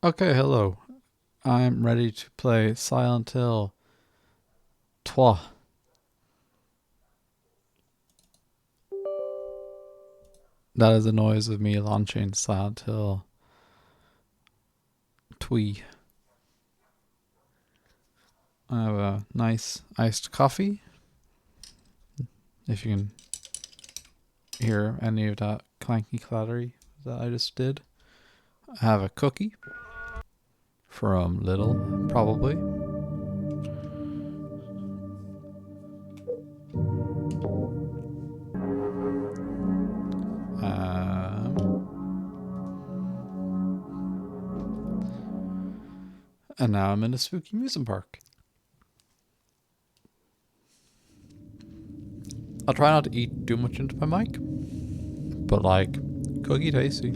Okay, hello. I'm ready to play Silent Hill 3. That is the noise of me launching Silent Hill 3. I have a nice iced coffee. If you can hear any of that clanky clattery that I just did. I have a cookie from Little, probably. And now I'm in a spooky amusement park. I'll try not to eat too much into my mic, but like, cookie tasty.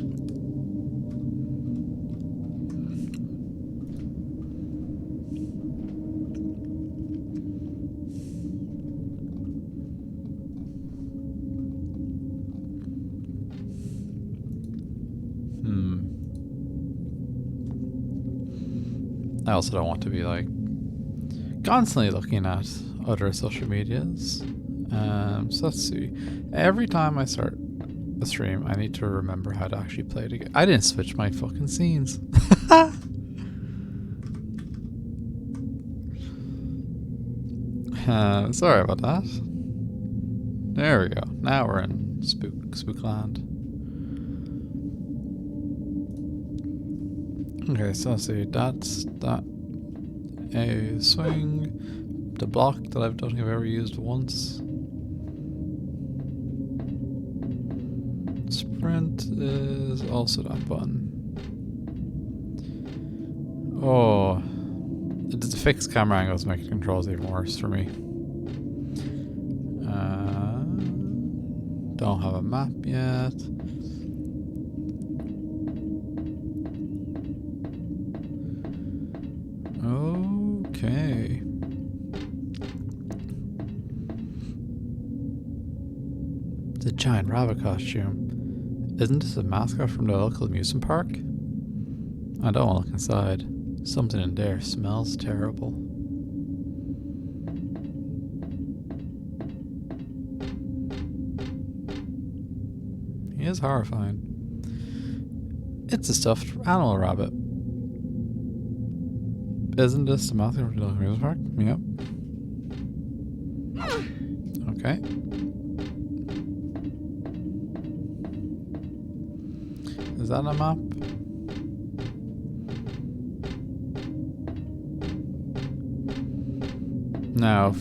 I also don't want to be like constantly looking at other social medias. So let's see. Every time I start a stream, I need to remember how to actually play it again. I didn't switch my fucking scenes. Sorry about that. There we go. Now we're in Spookland. Okay, so let's see. That's that. A swing. The block that I don't think I've ever used once. Sprint is also that button. Oh, the fixed camera angles make the controls even worse for me. Don't have a map yet. Okay. The giant rabbit costume. Isn't this a mascot from the local amusement park? I don't want to look inside. Something in there smells terrible. He is horrifying. It's a stuffed animal rabbit. Isn't this the mascot from the local amusement park? Yep. Okay. Is that a map? Now, if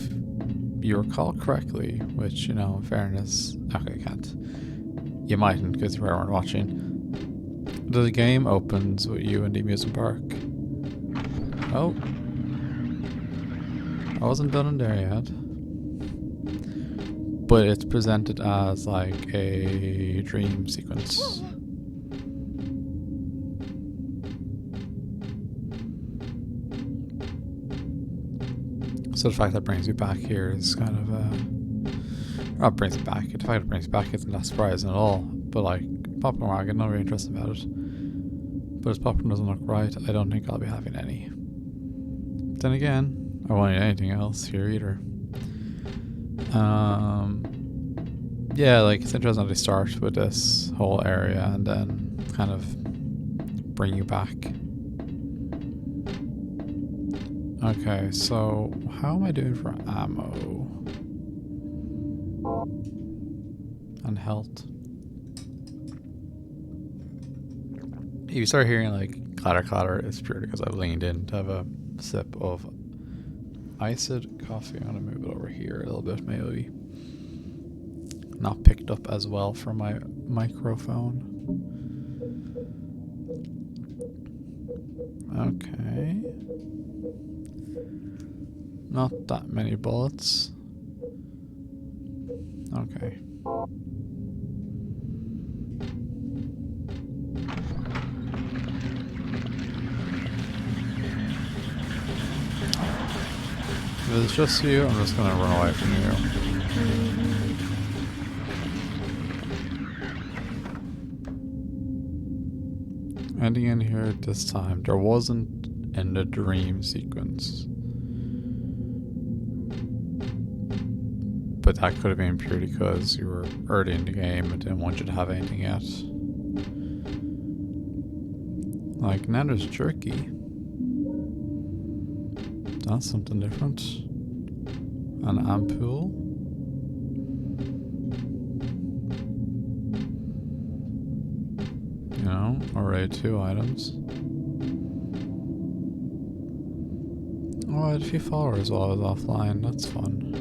you recall correctly, which, in fairness, okay, I can't. You mightn't because you weren't watching. The game opens with you in the amusement park. Oh. I wasn't done in there yet. But it's presented as like a dream sequence. So the fact that it brings you back here is kind of not brings it back. The fact that it brings it back isn't that surprising at all. But like popcorn wagon, not very interested about it. But if popcorn doesn't look right, I don't think I'll be having any. But then again, I won't eat anything else here either. Yeah, like it's interesting how they start with this whole area and then kind of bring you back. Okay, so how am I doing for ammo? And health. If you start hearing like clatter clatter, it's purely because I've leaned in to have a sip of iced coffee. I'm gonna move it over here a little bit, maybe. Not picked up as well from my microphone. Okay. Not that many bullets. Okay. If it's just you, I'm just gonna run away from you. Ending in here this time. There wasn't in the dream sequence. But that could have been purely because you were early in the game and didn't want you to have anything yet. Like, now there's jerky. That's something different. An ampoule. You know, already 2 items. Oh, I had a few followers while I was offline. That's fun.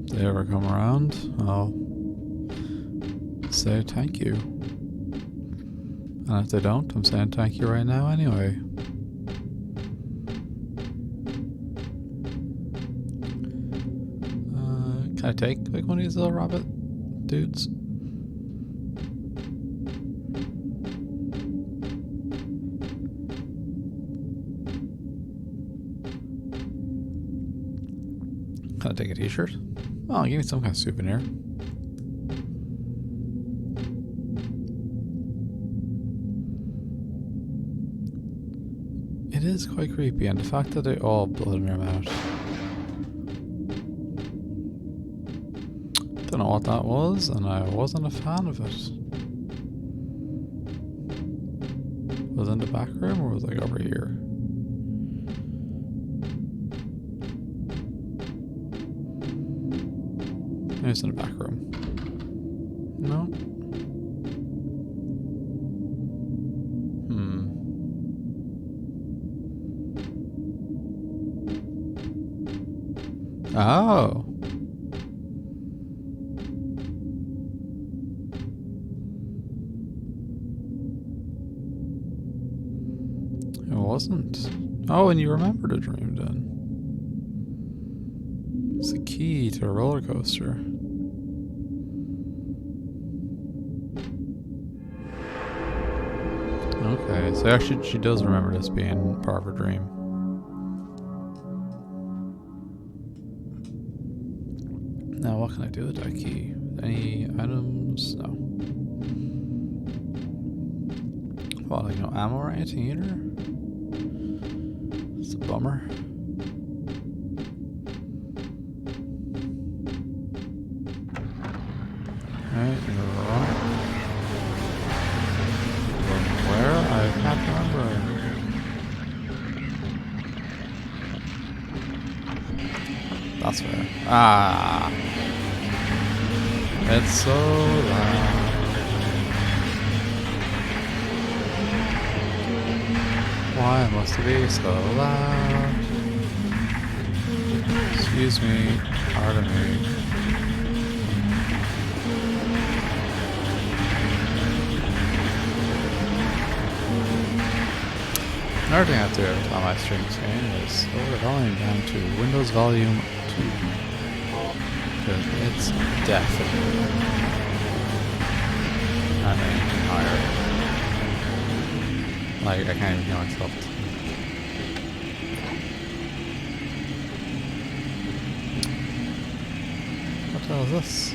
If they ever come around, I'll say thank you. And if they don't, I'm saying thank you right now anyway. Can I take like one of these little rabbit dudes? Can I take a t-shirt? Oh, give me some kind of souvenir. It is quite creepy, and the fact that they all blood in their mouth. Don't know what that was, and I wasn't a fan of it. Was it in the back room, or was it like over here? Maybe it's in the back room. No. Oh. It wasn't. Oh, and you remember the dream then. It's a key to a roller coaster. Okay, so actually she does remember this being part of her dream. Now what can I do with that key? Any items? No. Well, like no ammo or anything either? It's a bummer. Alright, you're wrong. Where? I can't remember. That's where. Ah! It's so loud. Why must it be so loud? Excuse me, pardon me. Another thing I have to do every time I stream this game is lower the volume down to Windows Volume 2. Because it's definitely not anything higher. Like, I can't even hear myself. What the hell is this?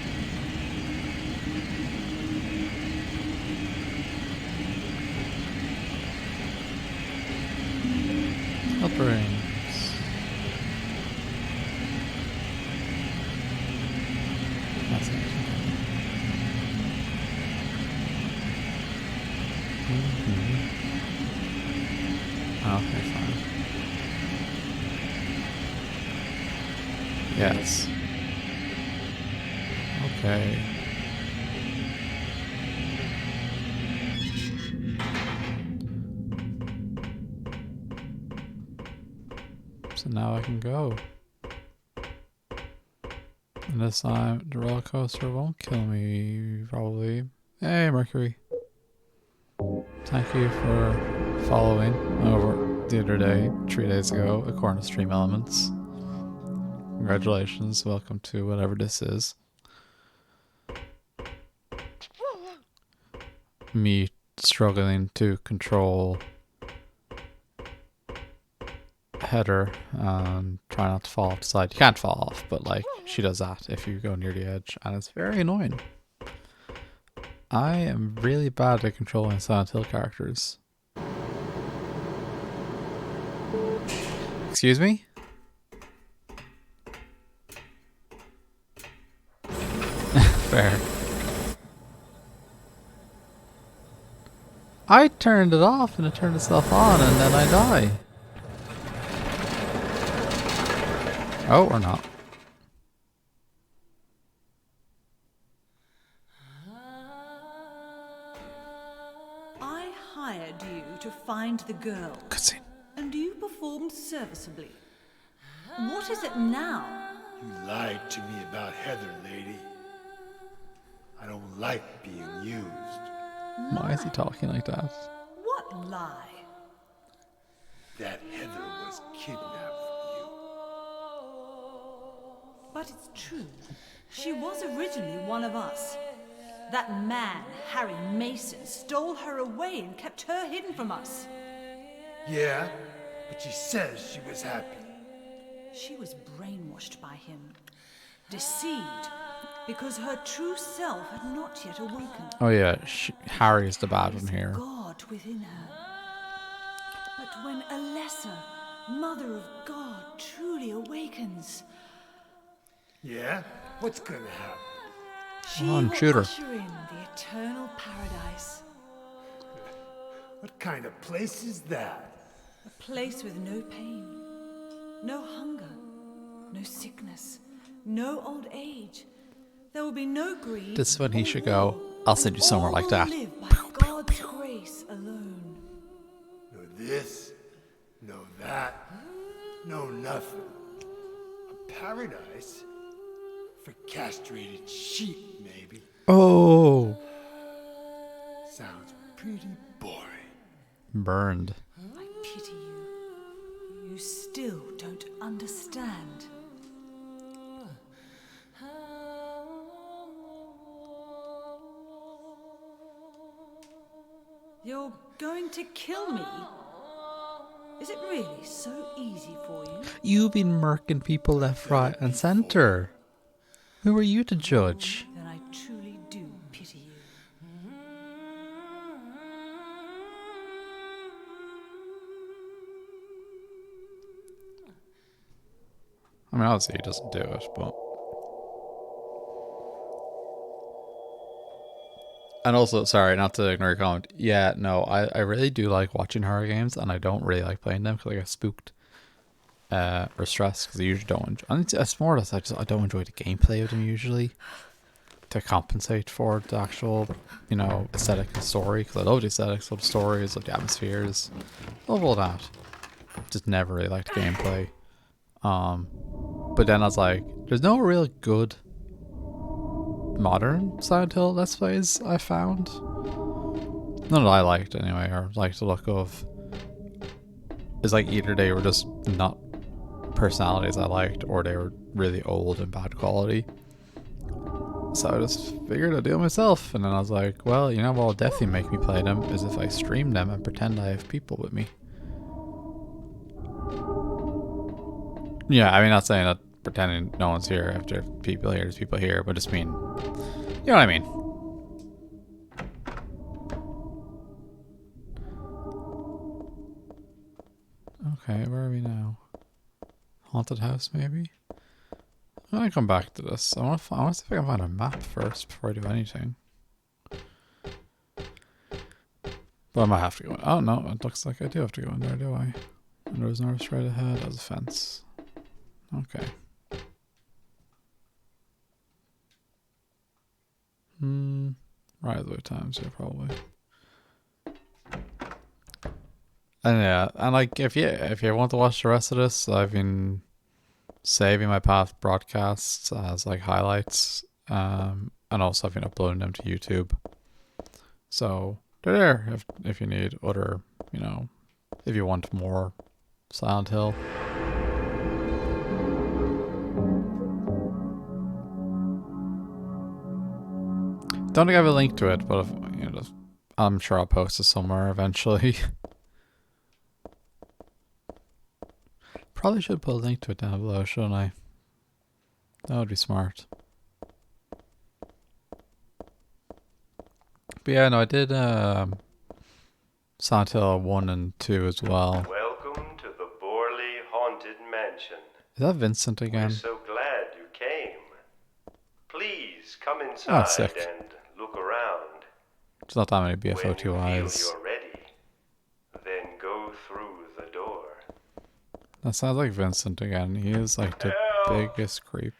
Rings. That's it. Okay, fine. Yes. Okay. So now I can go. And this time the roller coaster won't kill me, probably. Hey, Mercury. Thank you for following over the other day, 3 days ago, according to Stream Elements. Congratulations, welcome to whatever this is. Me struggling to control header and try not to fall off the side. You can't fall off, but like she does that if you go near the edge, and it's very annoying. I am really bad at controlling Silent Hill characters. Excuse me? Fair. I turned it off and it turned itself on and then I die. Oh, or not. I hired you to find the girl. Cutscene. And you performed serviceably. What is it now? You lied to me about Heather, lady. I don't like being used. Why is he talking like that? What lie? That Heather was kidnapped from you. But it's true. She was originally one of us. That man, Harry Mason, stole her away and kept her hidden from us. Yeah, but she says she was happy. She was brainwashed by him, deceived, because her true self had not yet awakened. Oh yeah, Harry's the bad one There is here. God within her. But when Alessa, Mother of God, truly awakens, Yeah? What's gonna happen? she on, will shoot her. usher in the eternal paradise. What kind of place is that? A place with no pain, no hunger, no sickness, no old age. There will be no greed. This is when he or should war. go, I'll send you somewhere All like will that. live by God's grace alone. No this, no that, no nothing. A paradise? For castrated sheep, maybe. Oh, Sounds pretty boring. burned. I pity you. You still don't understand. You're going to kill me? Is it really so easy for you? You've been murking people left, right, and center. Who are you to judge? Then I truly do pity you. I mean, obviously he doesn't do it, but... And also, sorry, not to ignore your comment. Yeah, no, I really do like watching horror games, and I don't really like playing them because I get spooked or stressed because I usually don't enjoy... And it's more or less I don't enjoy the gameplay of them usually to compensate for the actual, you know, aesthetic and story, because I love the aesthetics, love the stories, love the atmospheres, love all that. Just never really liked the gameplay. But then I was like, there's no real good modern Silent Hill Let's Plays I found. None that I liked anyway, or liked the look of. It's like either they were just not personalities I liked, or they were really old and bad quality. So I just figured I'd do it myself, and then I was like, well, you know what will definitely make me play them is if I stream them and pretend I have people with me. Yeah, I mean, not saying that pretending no one's here after people here, there's people here, but just mean, you know what I mean. Okay, where are we now? Haunted house, maybe? I'm gonna come back to this. I want to see if I can find a map first before I do anything. But I might have to go in. Oh no, it looks like I do have to go in there, do I? And there's no straight ahead as a fence. Okay. Right away times, yeah, probably. And yeah, and like if you want to watch the rest of this, I've been saving my past broadcasts as like highlights, and also I've been uploading them to YouTube. So they're there if you need other, you know, if you want more Silent Hill. Don't think I have a link to it, but if, you know, I'm sure I'll post it somewhere eventually. Probably should put a link to it down below, shouldn't I? That would be smart. But yeah, no, I did Silent Hill 1 and 2 as well. Welcome to the Borley Haunted Mansion. Is that Vincent We're again? so glad you came. Please come Oh, inside sick. and look around. There's not that many When you BFO2 feel eyes. you're ready, then go through the door. That sounds like Vincent again. He is like the Help! biggest creep.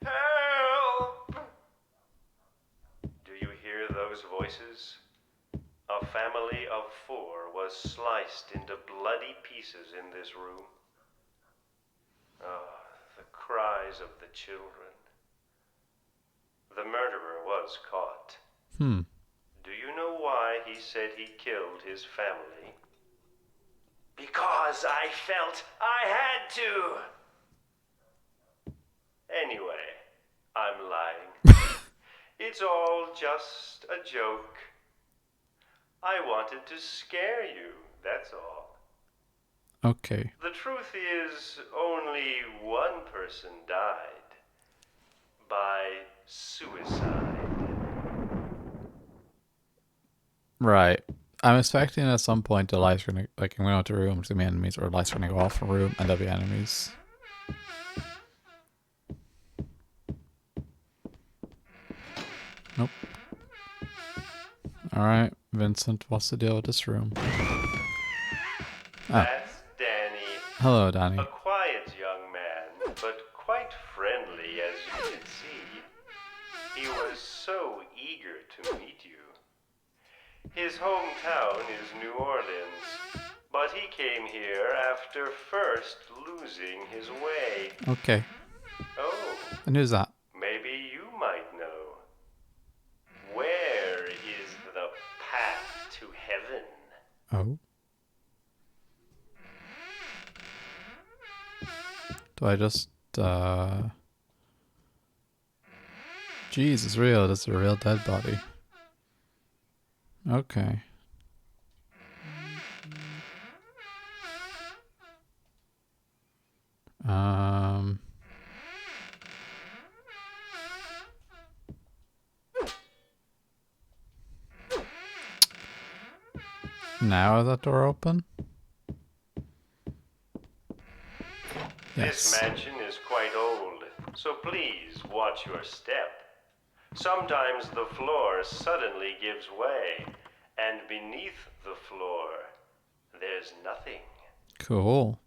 Help! Do you hear those voices? A family of 4 was sliced into bloody pieces in this room. Ah, the cries of the children. The murderer was caught. Do you know why he said he killed his family? Because I felt I had to! Anyway, I'm lying. It's all just a joke. I wanted to scare you, that's all. Okay. The truth is, only one person died. By suicide. Right. I'm expecting at some point the lights are gonna, like, I'm going out to a room, there's gonna be enemies, or lights are gonna go off in a room, and there'll be enemies. Nope. Alright, Vincent, what's the deal with this room? Ah, That's Danny. hello, Danny. A quiet young man, but quite friendly as you can see. He was so eager to meet you. His hometown is New Orleans, but he came here after first losing his way. Okay. Oh, And who's that? maybe you might know. Where is the path to heaven? Oh. Do I just, Jeez, it's real. It's a real dead body. Okay. Now is that door open? This Yes. mansion is quite old, so please watch your step. Sometimes the floor suddenly gives way, and beneath the floor, there's nothing. Cool.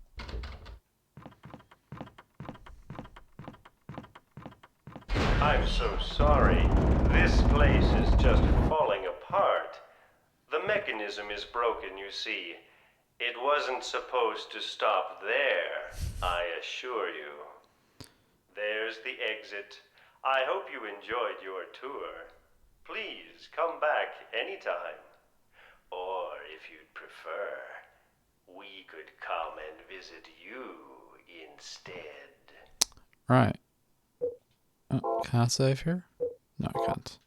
I'm so sorry. This place is just falling apart. The mechanism is broken, you see. It wasn't supposed to stop there, I assure you. There's the exit. I hope you enjoyed your tour. Please come back anytime. Or if you'd prefer, we could come and visit you instead. Right. Can I save here? No, I can't.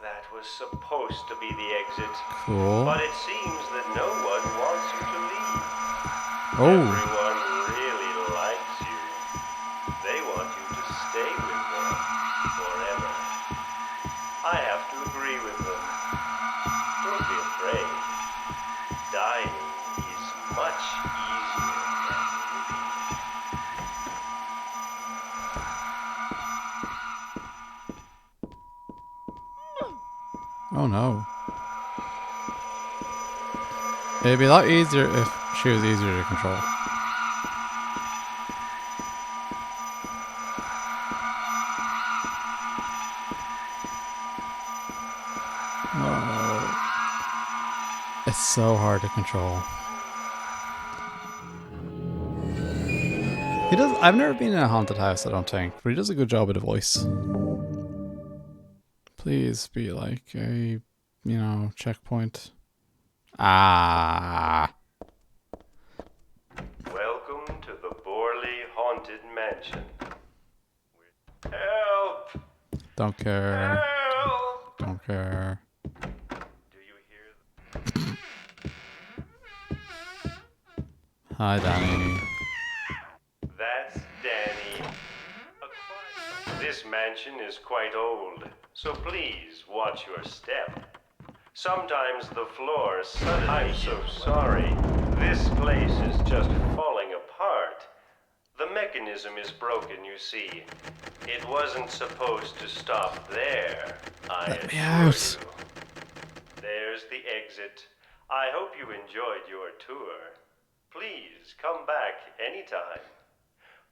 That was supposed to be the exit. Cool. But it seems that no one wants you to leave. Oh. Everyone really likes you. They want you to stay with them forever. I have to agree with them. Don't be afraid. Dying is much easier than living. Oh no. It'd be a lot easier if she was easier to control. No. It's so hard to control. He does. I've never been in a haunted house, I don't think, but he does a good job with the voice. Please be like a, checkpoint. Ah. Welcome to the Borley Haunted Mansion. Help! Don't care. Help! Don't care. Do you hear? Hi, Danny. That's Danny. This mansion is quite old, so please watch your step. Sometimes the floor suddenly... I'm so sorry. This place is just falling apart. The mechanism is broken, you see. It wasn't supposed to stop there, I Let me assure out. you. There's the exit. I hope you enjoyed your tour. Please come back anytime.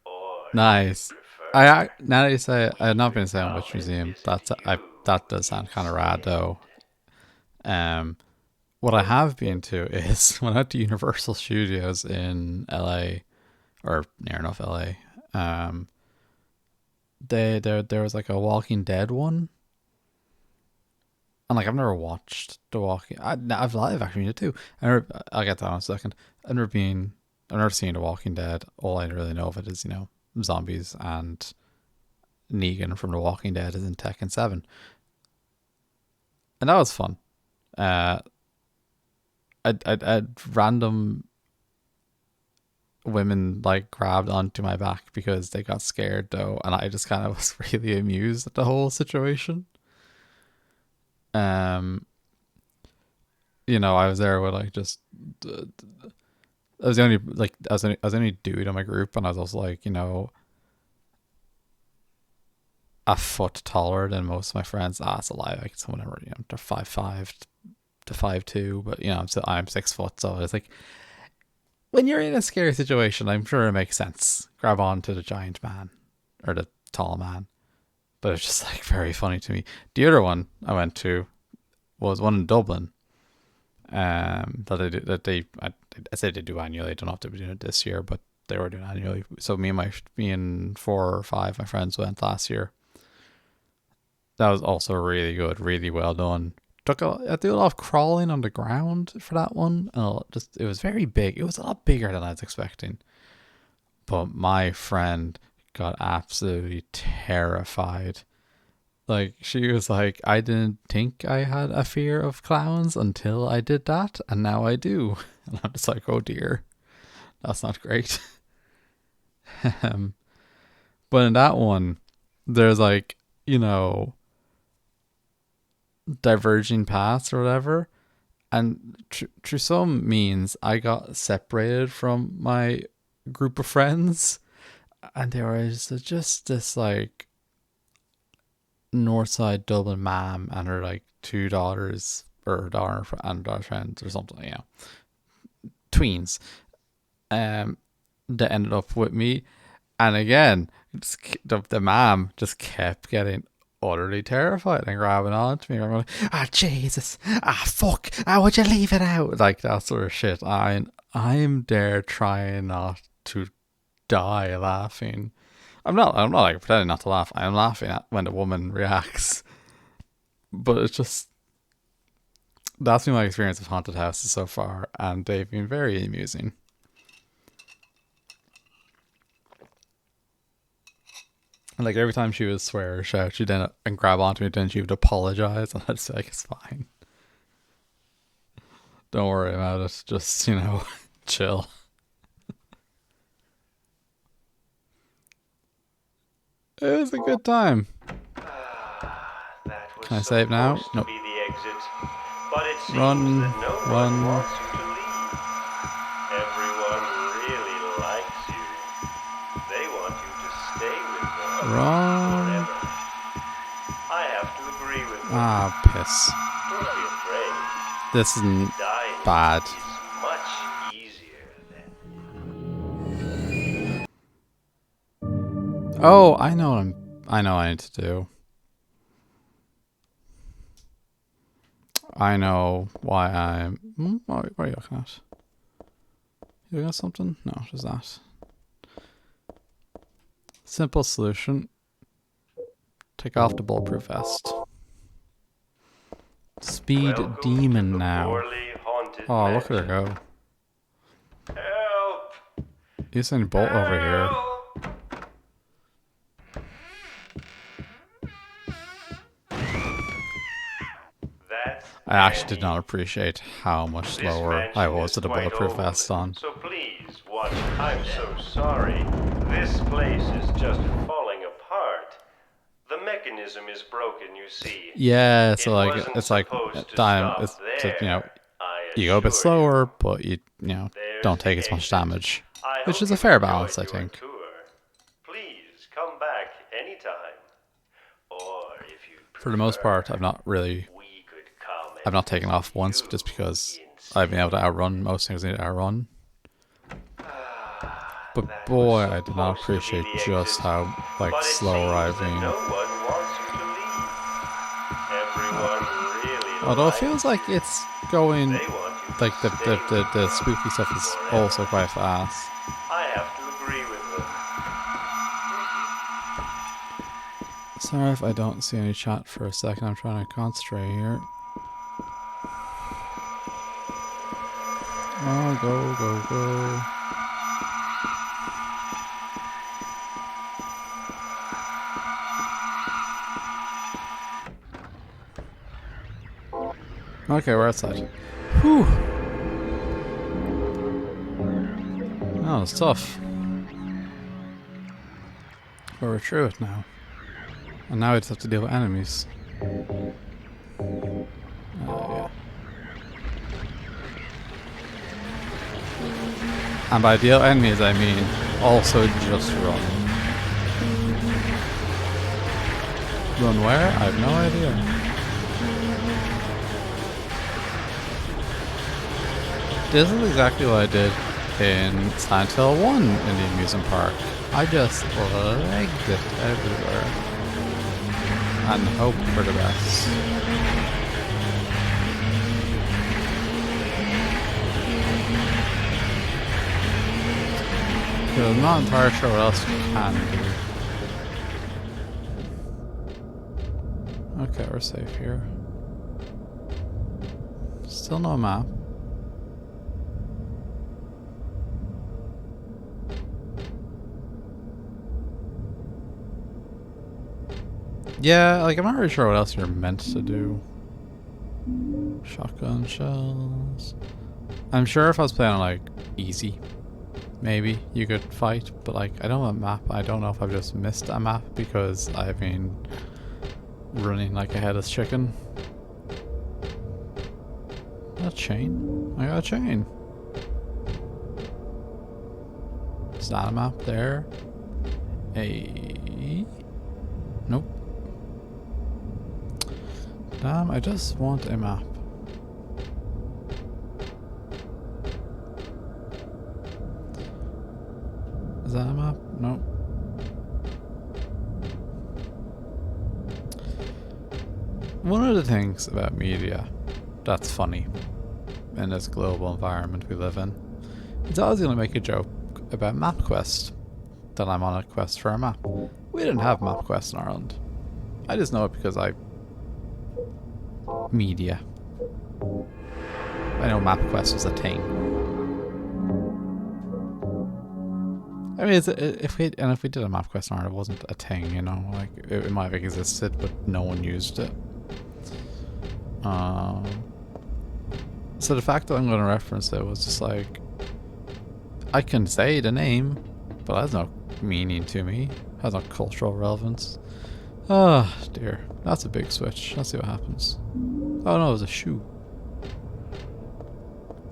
Or Nice. prefer, Now that you say it, I have not been to Salem Witch come and Museum. visit you That does sound kind of rad though. What I have been to is when I went to Universal Studios in LA, or near enough LA. There was like a Walking Dead one, and like I've never watched the Walking. I've live actually been to too. I'll get to that in a second. I've never seen the Walking Dead. All I really know of it is zombies, and Negan from the Walking Dead is in Tekken 7, and that was fun. I'd random women like grabbed onto my back because they got scared though, and I just kind of was really amused at the whole situation. I was there with like just I was the only I was the only dude in my group, and I was also like a foot taller than most of my friends. It's a lie. Like someone ever they're 5'5" to 5'2", but I'm 6 foot, so it's like when you're in a scary situation, I'm sure it makes sense. Grab on to the giant man or the tall man. But it's just like very funny to me. The other one I went to was one in Dublin. I said they do annually. I don't know if they'll be doing it this year, but they were doing it annually. So me and 4 or 5 my friends went last year. That was also really good, really well done. I did a lot of crawling on the ground for that one. It was very big. It was a lot bigger than I was expecting. But my friend got absolutely terrified. Like, she was like, I didn't think I had a fear of clowns until I did that, and now I do. And I'm just like, oh dear, that's not great. But in that one, there's like, diverging paths or whatever, and through some means I got separated from my group of friends, and there was just this like Northside Dublin mom and her like 2 daughters, or daughter and daughter friends or something, tweens, that ended up with me. And again, the mom just kept getting utterly terrified and grabbing on to me. I'm like, Jesus, fuck, would you leave it out? Like that sort of shit. I'm there trying not to die laughing. I'm not like pretending not to laugh. I'm laughing at when the woman reacts. But it's just, that's been my experience of haunted houses so far, and they've been very amusing. And like every time she would swear or shout, she'd then and grab onto me, then she would apologize, and I'd say like, it's fine. Don't worry about it. Just, chill. It was a good time. That was Can I save now? supposed to Nope. be the exit, but it seems Run, that no run. one wants you to leave. Everyone really likes you. They want you to stay with them Run. forever. I have to agree with them. Piss. Don't be afraid. This isn't Dying bad. is much easier than... Oh, I know what I need to do. I know why I'm... What are you looking at? You looking at something? No, just that. Simple solution. Take off the bulletproof vest. Speed Welcome demon to the now. poorly haunted Oh, look at her mansion. go. Help! You send Bolt over here. Help! That's I actually did Andy. not appreciate how much This slower mansion I was is with the quite bulletproof old, vest on. So please watch. I'm so sorry. This place is just falling apart. The mechanism is broken. broken, you see. Yeah, so It like wasn't it's like supposed to time. stop It's there, you know, I you go a bit assure slower, but you know There's don't take the as much exit. damage, I which hope is a you fair enjoyed balance, I your think. tour. Please come back anytime. Or if you For the most prefer, part, I've not we could come I've not and taken off visit once you just because instead. I've been able to outrun most things I need to outrun. But That boy, was I did not supposed to be appreciate the just exit, how like but it slower I've seems that been. no one wants you to leave. Everyone really Although it likes feels like you. it's going They want you like to stay with the them spooky stuff is forever. also quite fast. I have to agree with them. Sorry if I don't see any chat for a second. I'm trying to concentrate here. Oh, go, go, go. Okay, we're outside. Whew. That was tough. But we're through it now. And now we just have to deal with enemies. Yeah. And by deal enemies, I mean also just run. Run where? I have no idea. This is exactly what I did in Silent Hill 1 in the amusement park. I just legged it everywhere. And hope for the best. Because I'm not entirely sure what else you can do. Okay, we're safe here. Still no map. Yeah, like I'm not really sure what else you're meant to do. Shotgun shells. I'm sure if I was playing on like easy, maybe you could fight, but like I don't have a map. I don't know if I've just missed a map because I've been running like a headless chicken. A chain? I got a chain. Is that a map there? Nope. Damn, I just want a map. Is that a map? Nope. One of the things about media that's funny in this global environment we live in, it's always going to make a joke about MapQuest, that I'm on a quest for a map. We didn't have MapQuest in Ireland. I just know it because media. I know MapQuest was a thing. I mean, if we did a MapQuest in Ireland, it wasn't a thing, you know, like it might have existed, but no one used it. So the fact that I'm going to reference it was just like, I can say the name, but that has no meaning to me. It has no cultural relevance. Oh dear, that's a big switch. Let's see what happens. Oh no, it was a shoe.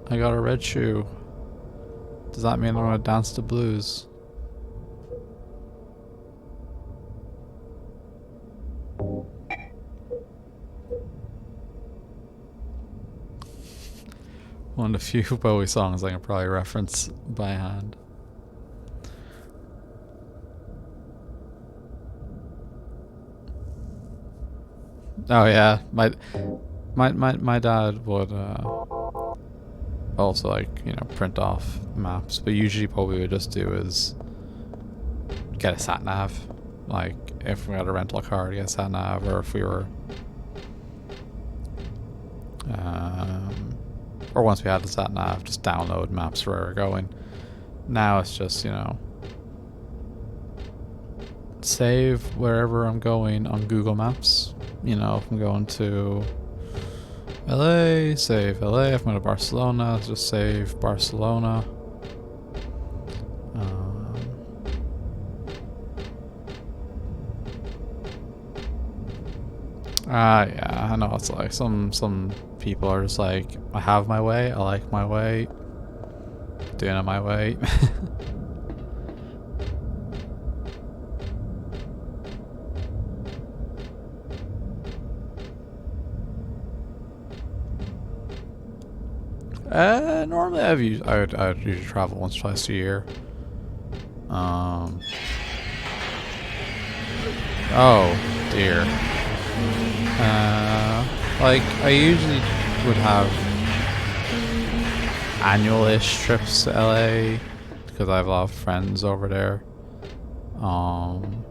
I got a red shoe. Does that mean I'm going to dance the blues? One of the few Bowie songs I can probably reference by hand. Oh yeah, my dad would also like, you know, print off maps, but usually what we would just do is get a sat nav. Like if we had a rental car to get a sat nav, or if we were or once we had the sat nav, just download maps where we're going. Now it's just, you know, save wherever I'm going on Google Maps. You know, if I'm going to LA, save LA. If I'm going to Barcelona, just save Barcelona. Yeah, I know it's like some people are just like, I have my way, I like my way, doing it my way. Normally I would usually travel once, twice a year. Oh dear. Like I usually would have annual-ish trips to LA because I have a lot of friends over there. And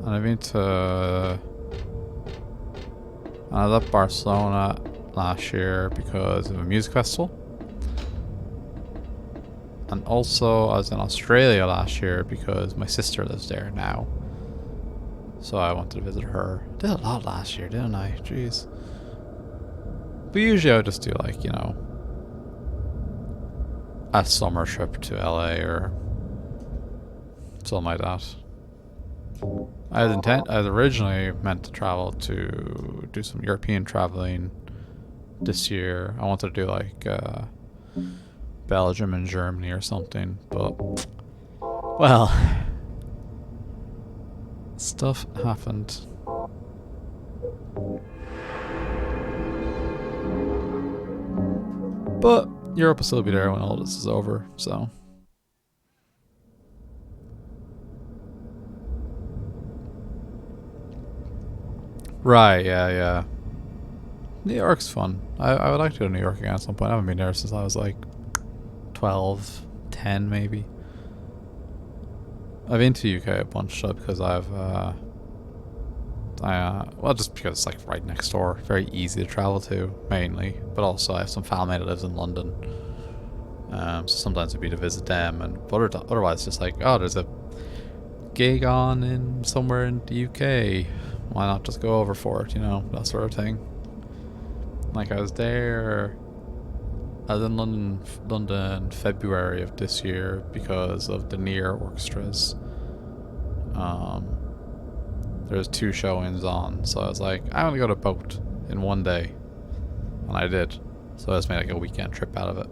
I've been to. I was at Barcelona last year because of a music festival. And also I was in Australia last year because my sister lives there now. So I wanted to visit her. Did a lot last year, didn't I? Jeez. But usually I would just do like, you know, a summer trip to LA or something like that. I was originally meant to travel to do some European traveling this year. I wanted to do like Belgium and Germany or something, but well, stuff happened. But Europe will still be there when all this is over, so. Right, yeah. New York's fun. I would like to go to New York again at some point. I haven't been there since I was like 12, 10 maybe. I've been to the UK a bunch because well, just because it's like right next door, very easy to travel to mainly, but also I have some family that lives in London, so sometimes it'd be to visit them, and but otherwise just like, oh, there's a gig on in somewhere in the UK, why not just go over for it, you know, that sort of thing. Like I was in London February of this year because of the Near Orchestras. There's 2 showings on, so I was like, I'm gonna go to both in one day, and I did. So I just made like a weekend trip out of it.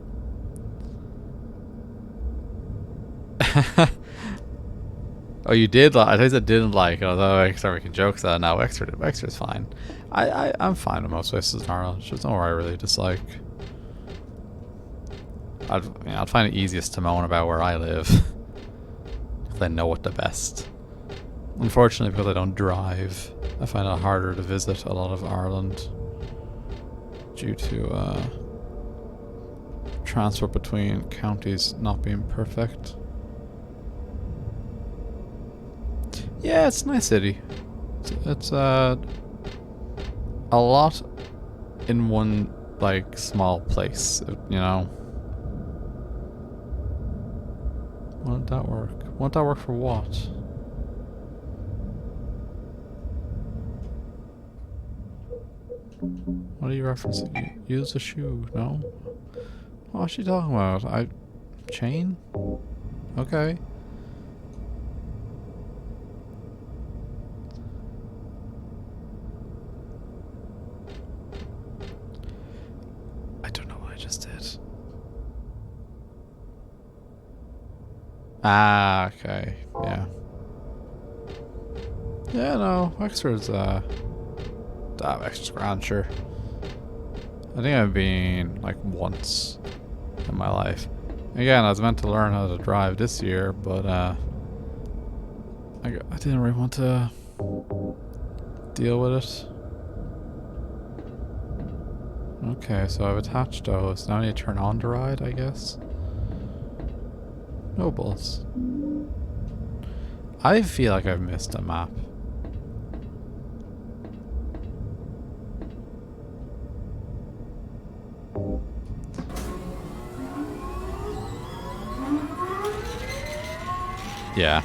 Oh, you did? I thought you didn't like. Although I start making jokes that now Exeter's fine. I'm fine with most places in Ireland. There's nowhere I really dislike. I'd find it easiest to moan about where I live because I know it the best. Unfortunately, because I don't drive, I find it harder to visit a lot of Ireland due to transport between counties not being perfect. Yeah, it's a nice city. It's a lot in one like small place, you know. Won't that work? Won't that work for what? What are you referencing? Use a shoe? No? What's she talking about? Chain? Okay. I don't know what I just did. Ah, okay. Yeah. Yeah, no. Exeter's Exeter's grand, sure. I think I've been like once in my life. Again, I was meant to learn how to drive this year, but I didn't really want to deal with it. Okay, so I've attached those. Now I need to turn on the ride, I guess. Nobles. I feel like I've missed a map. Yeah.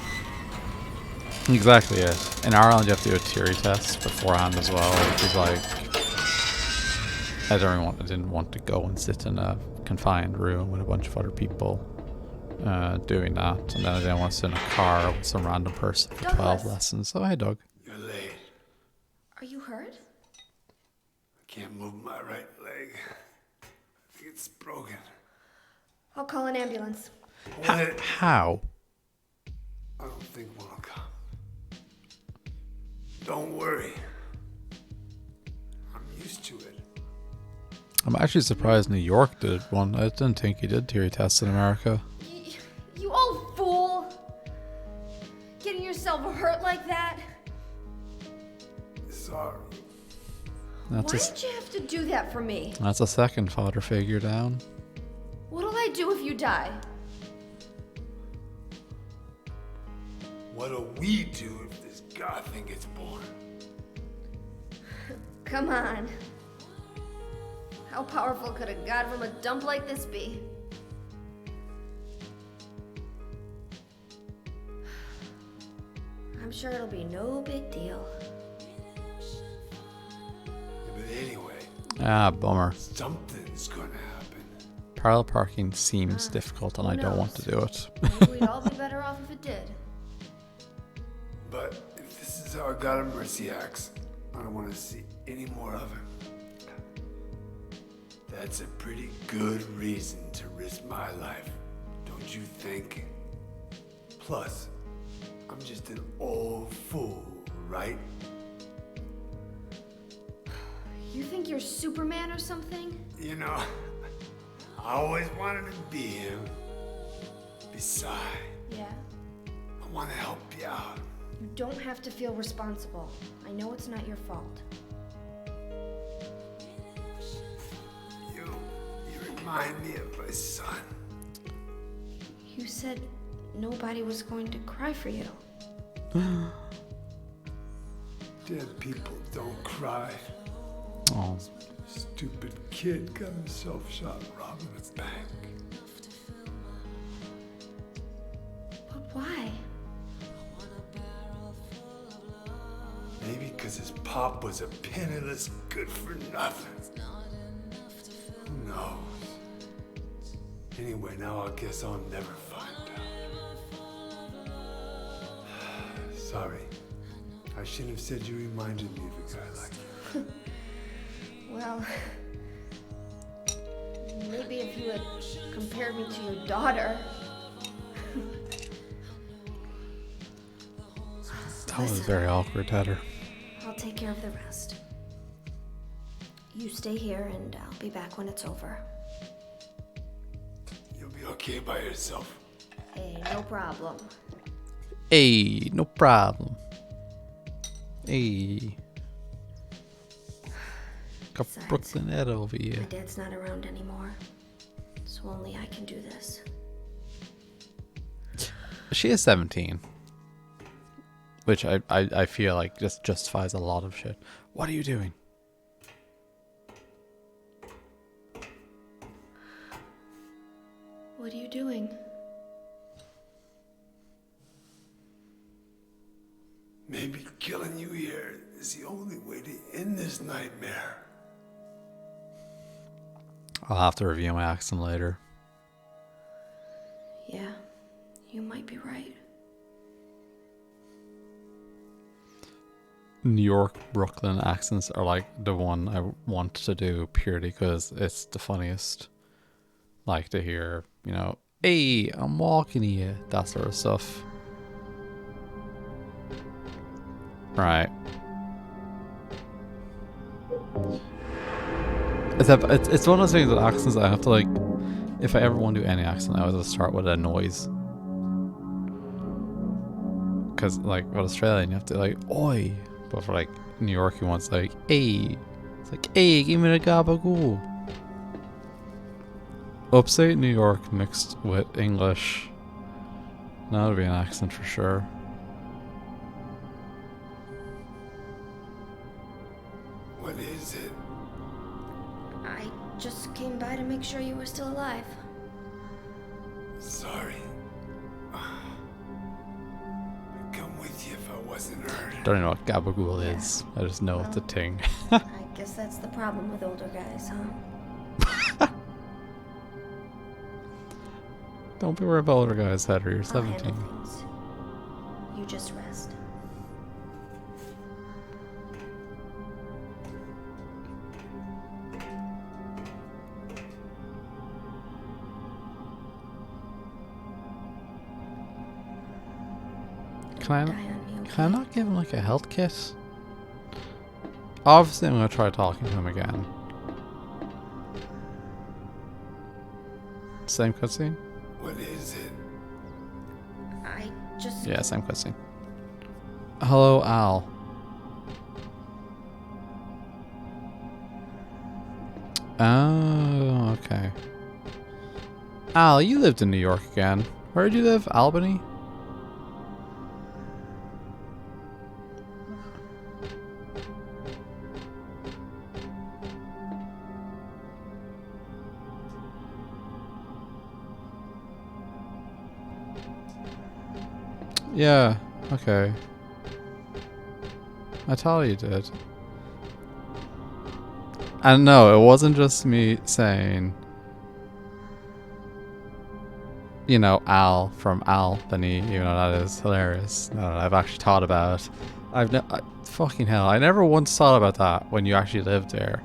Exactly it. In Ireland you have to do a theory test beforehand as well, which is like, I didn't want to go and sit in a confined room with a bunch of other people doing that, and then I didn't want to sit in a car with some random person for 12 lessons. So hey, Doug. You're late. Are you hurt? can't move my right leg. I think it's broken. I'll call an ambulance. How? I don't think one will come. Don't worry. I'm used to it. I'm actually surprised New York did one. I didn't think he did theory tests in America. You old fool! Getting yourself hurt like that? Sorry. Why did you have to do that for me? That's a second father figure down. What'll I do if you die? What'll we do if this god thing gets born? Come on. How powerful could a god from a dump like this be? I'm sure it'll be no big deal. Yeah, but anyway, Bummer. something's gonna happen. Parallel parking seems difficult and I don't want to do it. Maybe we'd all be better off if it did. But if this is how a god of mercy acts, I don't want to see any more of him. That's a pretty good reason to risk my life, don't you think? Plus, I'm just an old fool, right? You think you're Superman or something? You know, I always wanted to be him. Besides, Yeah. I want to help you out. You don't have to feel responsible. I know it's not your fault. You remind me of my son. You said nobody was going to cry for you. Dead people don't cry. Oh, Stupid kid got himself shot robbing a bank. But why? Maybe because his pop was a penniless good-for-nothing. Who knows? Anyway, now I guess I'll never find out. Sorry. I shouldn't have said you reminded me of a guy like that. Well, maybe if you had compared me to your daughter. that was very awkward, Heather. I'll take care of the rest. You stay here and I'll be back when it's over. You'll be okay by yourself. Hey, no problem. Hey, no problem. Hey. Got Besides, Brooklyn Ed over My here. dad's not around anymore, so only I can do this. She is 17. Which I feel like just justifies a lot of shit. What are you doing? What are you doing? Maybe killing you here is the only way to end this nightmare. I'll have to review my accent later. Yeah, you might be right. New York, Brooklyn accents are like the one I want to do purely because it's the funniest. Like to hear, you know, hey, I'm walking here, that sort of stuff. Right. It's one of those things with accents I have to like, if I ever want to do any accent, I always start with a noise. Because like with Australian, you have to like, oi. But for like New York, you want like, hey. It's like, hey, give me the gabagoo. Upstate New York mixed with English. That would be an accent for sure. What is it? I just came by to make sure you were still alive. Sorry. I'd come with you if I wasn't hurt. Don't even know what gabagool is. I just know it's a thing. I guess that's the problem with older guys, huh? Don't be worried about older guys, Heather. You're I'll 17. handle things. You just rest. Can die on me, okay? I not give him like a health kit? Obviously, I'm gonna try talking to him again. Same cutscene? What is it? I just. Yeah, same cutscene. Hello, Al. Oh, okay. Al, you lived in New York again. Where did you live? Albany? Yeah, okay. I thought you did. And no, it wasn't just me saying, you know, Al from Albany, even though that is hilarious. No, I've actually thought about it. Fucking hell, I never once thought about that when you actually lived there.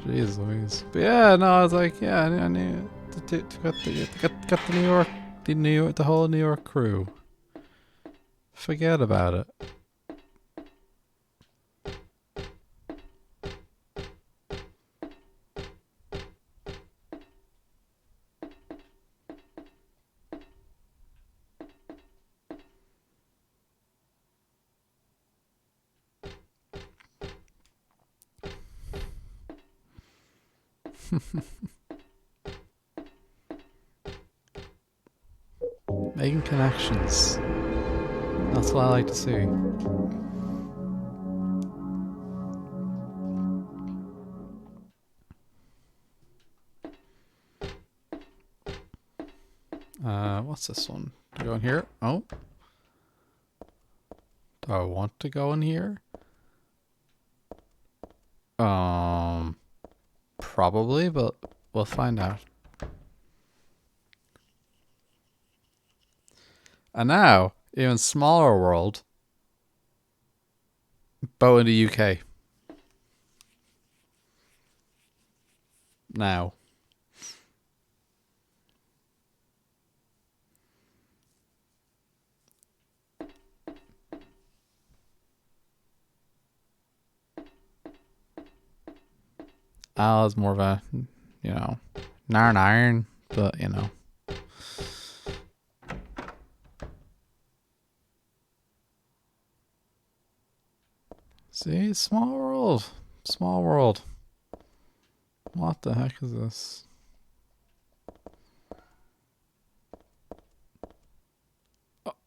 Jeez Louise. But yeah, no, I was like, yeah, I knew got the New York, the whole New York crew. Forget about it. Making connections. That's what I like to see. What's this one? Do I go in here? Oh. Do I want to go in here? Probably, but we'll find out. And now, even smaller world, but in the UK. Now. Al is more of a, you know, iron, but you know. See, small world. Small world. What the heck is this?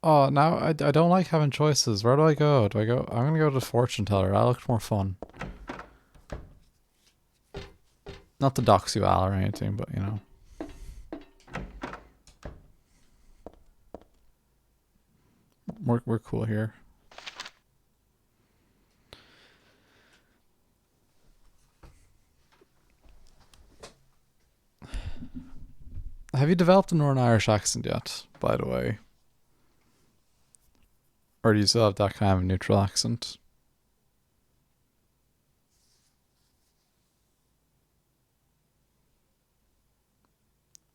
Oh, now I don't like having choices. Where do I go? Do I go? I'm gonna go to the fortune teller. That looks more fun. Not to dox you, Al, or anything, but you know. We're cool here. Have you developed a Northern Irish accent yet, by the way? Or do you still have that kind of neutral accent?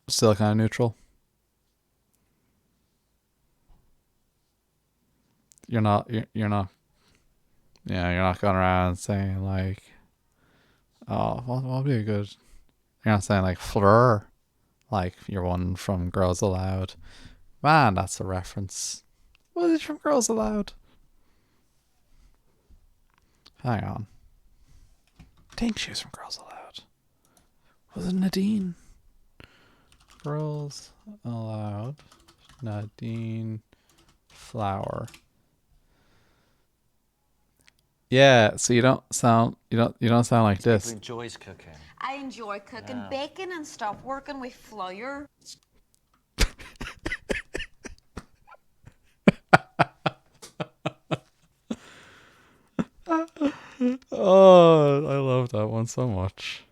Still kind of neutral? You're not, you're not, yeah, you're not going around saying like, oh, what would be a good, you're not saying like Fleur, like you're one from Girls Aloud. Man, that's a reference. Was it from Girls Aloud? Hang on. I think she was from Girls Aloud. Was it Nadine? Girls Aloud. Nadine Flower. Yeah, so you don't sound like this. Enjoys cooking. I enjoy cooking bacon and stuff, working with flour. Oh, I love that one so much.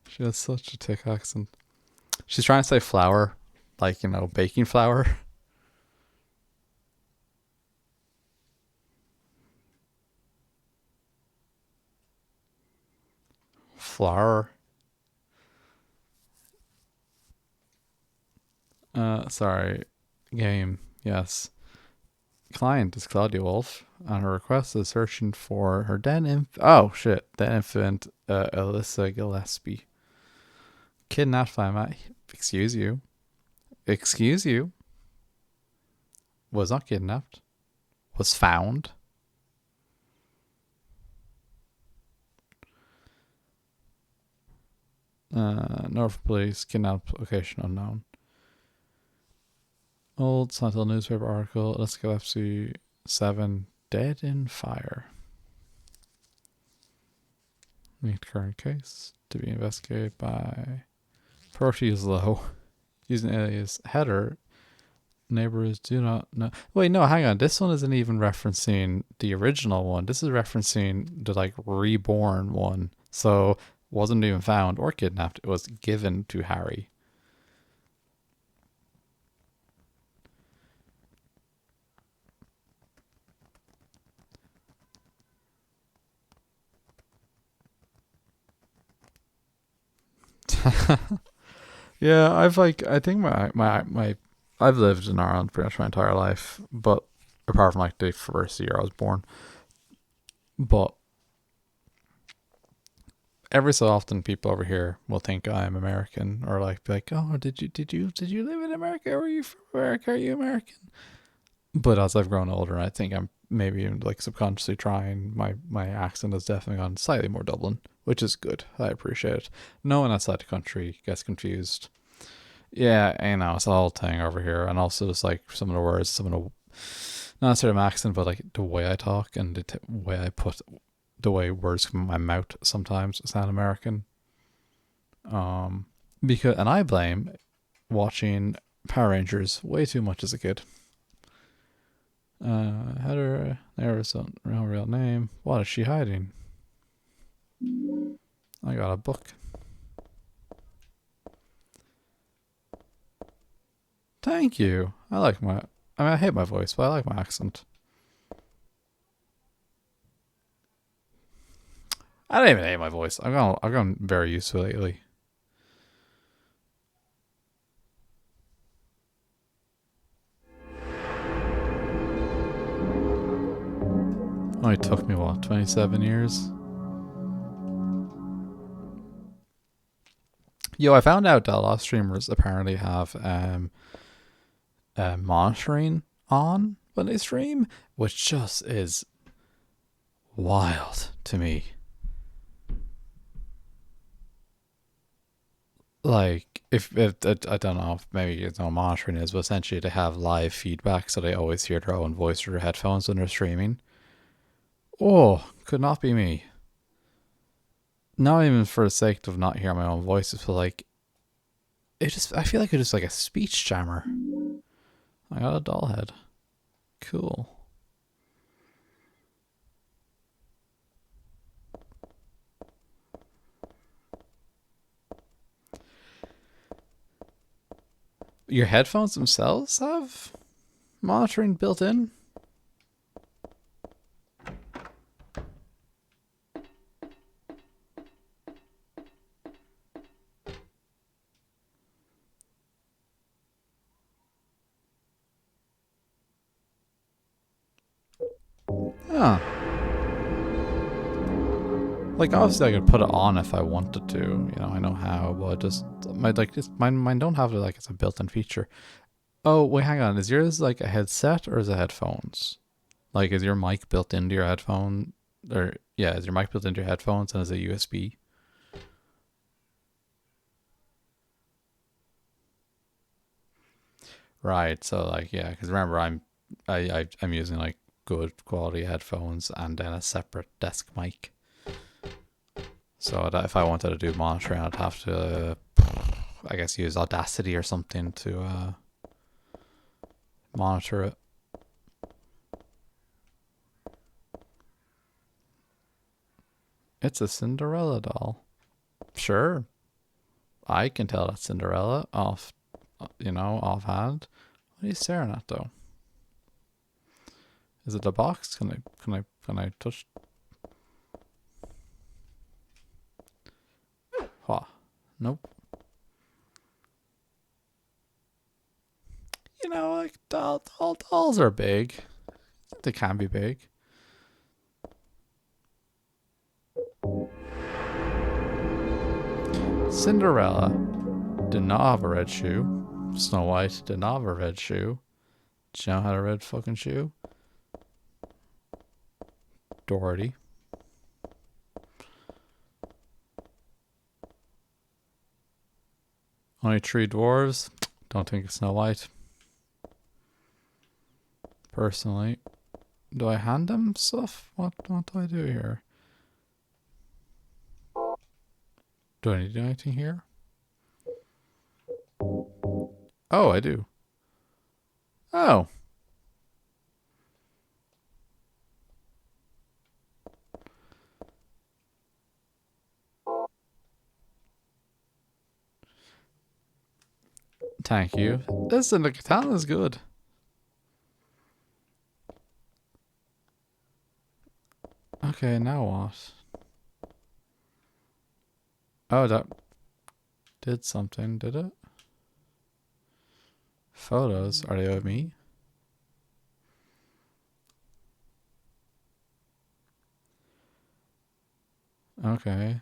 She has such a thick accent. She's trying to say flour, like, you know, baking flour. flower. Sorry. Game. Yes. Client is Claudia Wolf, and her request is searching for her dead infant, Alyssa Gillespie. Kidnapped by my... Excuse you. Excuse you. Was not kidnapped. Was found. Norfolk Police, kidnapped, location unknown. Old Sentinel newspaper article, Alyssa Gillespie 7 dead in fire. Meet current case to be investigated by Proteus Low using alias Header. Neighbors do not know. Wait, no, hang on. This one isn't even referencing the original one. This is referencing the like reborn one. So wasn't even found or kidnapped. It was given to Harry. Yeah, I think I've lived in Ireland pretty much my entire life, but apart from like the first year I was born. But every so often people over here will think I'm American, or like be like, oh, did you live in America? Or are you from America? Are you American? But as I've grown older, I think I'm maybe like subconsciously trying. My accent has definitely gone slightly more Dublin, which is good. I appreciate it. No one outside the country gets confused. Yeah, you know, it's a whole thing over here. And also just like some of the words, some of the, not necessarily my accent, but like the way I talk and the way I put, the way words come out my mouth sometimes sound American. Because, and I blame watching Power Rangers way too much as a kid. Heather, there's no real name. What is she hiding? I got a book. Thank you. I hate my voice, but I like my accent. I don't even hate my voice. I've gotten very used to it lately. Only took me, 27 years? Yo, I found out that a lot of streamers apparently have monitoring on when they stream, which just is wild to me. Like, if I don't know if maybe you know what monitoring is, but essentially they have live feedback, so they always hear their own voice through their headphones when they're streaming. Oh, could not be me. Not even for the sake of not hearing my own voice, it's like I feel like it's just like a speech jammer. I got a doll head. Cool. Your headphones themselves have monitoring built in? Huh. Like, obviously I could put it on if I wanted to, you know, I know how, but just mine don't have it like it's a built-in feature. Oh, wait, hang on. Is yours like a headset or is it headphones? Like, is your mic built into your headphone? Or, yeah, is your mic built into your headphones and is it USB? Right, so like, yeah, because remember I'm using like good quality headphones and then a separate desk mic. So that if I wanted to do monitoring, I'd have to, I guess, use Audacity or something to monitor it. It's a Cinderella doll. Sure. I can tell that's Cinderella offhand. What are you staring at though? Is it a box? Can I touch? Nope. You know, like dolls are big. They can be big. Cinderella did not have a red shoe. Snow White did not have a red shoe. Jeanne had a red fucking shoe. Dorothy. Only 3 dwarves. Don't think it's Snow White. Personally. Do I hand them stuff? What do I do here? Do I need to do anything here? Oh, I do. Oh. Thank you. Listen, the katana is good. Okay, now what? Oh, that did something, did it? Photos, are they of me? Okay.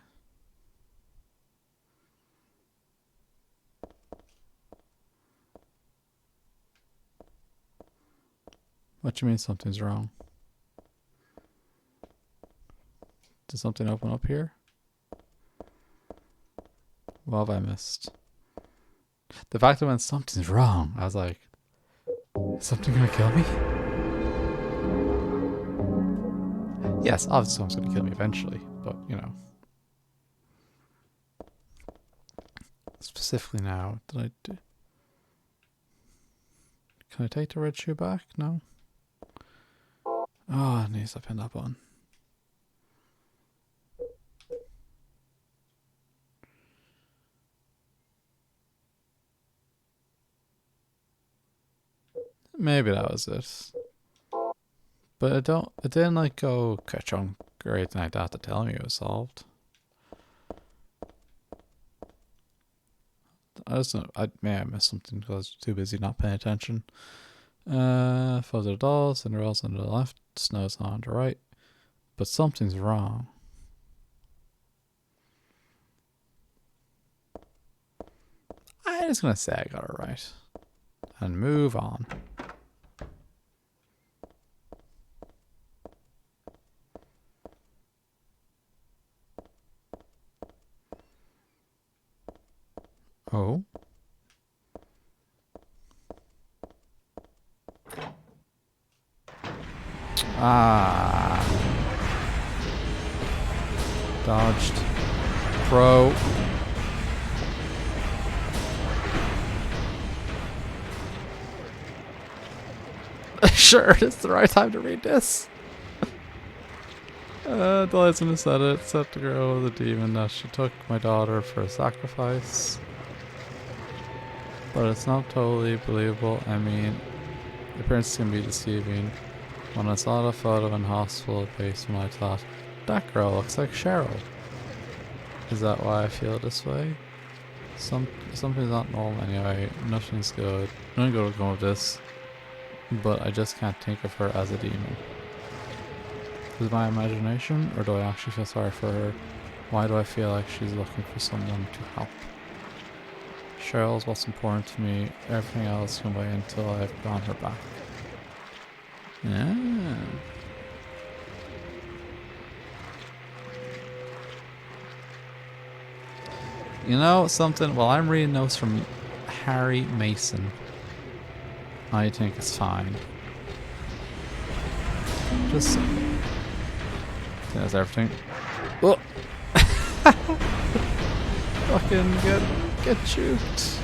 What do you mean something's wrong? Did something open up here? What have I missed? The fact that when something's wrong, I was like, is something gonna kill me? Yes, obviously someone's gonna kill me eventually, but you know. Specifically now, did I do... Can I take the red shoe back? No? Oh, it needs to pin that button. Maybe that was it. But it didn't like go ka-chunk or anything like that to tell me it was solved. I may have missed something because I was too busy not paying attention. Photos of the dolls, Cinderella's on the left, Snow's on the right. But something's wrong. I'm just gonna say I got it right. And move on. Oh. Ah. Dodged. Pro. Sure, it's the right time to read this. The legend said it. Said the girl with the demon that she took my daughter for a sacrifice. But it's not totally believable. I mean, the appearance can be deceiving. When I saw the photo in hospital basement, I thought, that girl looks like Cheryl. Is that why I feel this way? Something's not normal anyway. Nothing's good. Nothing good will come of this. But I just can't think of her as a demon. Is it my imagination, or do I actually feel sorry for her? Why do I feel like she's looking for someone to help? Cheryl's what's important to me. Everything else can wait until I've gone her back. Yeah. You know something? While I'm reading notes from Harry Mason, I think it's fine. Just there's everything. Oh. Fucking get juked.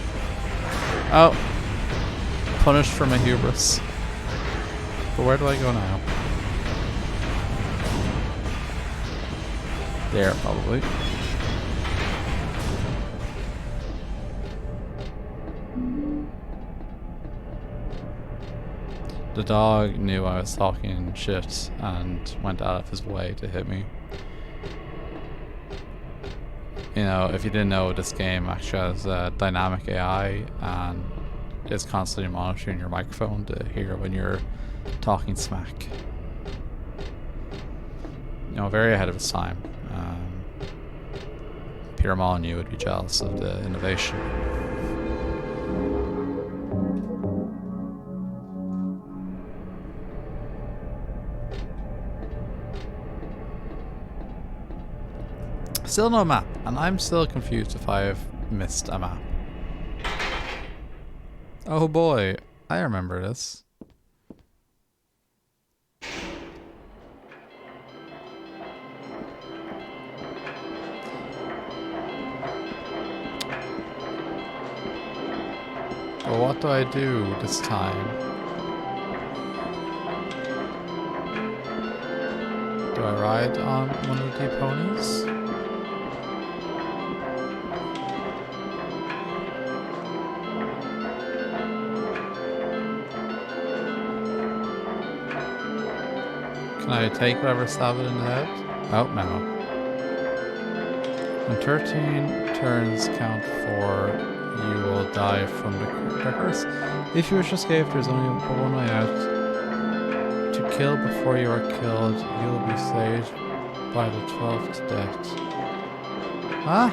Oh. Punished for my hubris. But where do I go now? There, probably. The dog knew I was talking shit and went out of his way to hit me. you know, if you didn't know, this game actually has dynamic AI and is constantly monitoring your microphone to hear when you're talking smack. You know, very ahead of its time. Pierre Molyneux would be jealous of the innovation. Still no map, and I'm still confused if I've missed a map. Oh boy, I remember this. Well, what do I do this time? Do I ride on one of the ponies? Can I take whatever stab it in the head? Oh, no. When 13 turns count 4, you will die from the curse. If you wish to escape, there's only one way out. To kill before you are killed, you will be saved by the 12th death. Huh?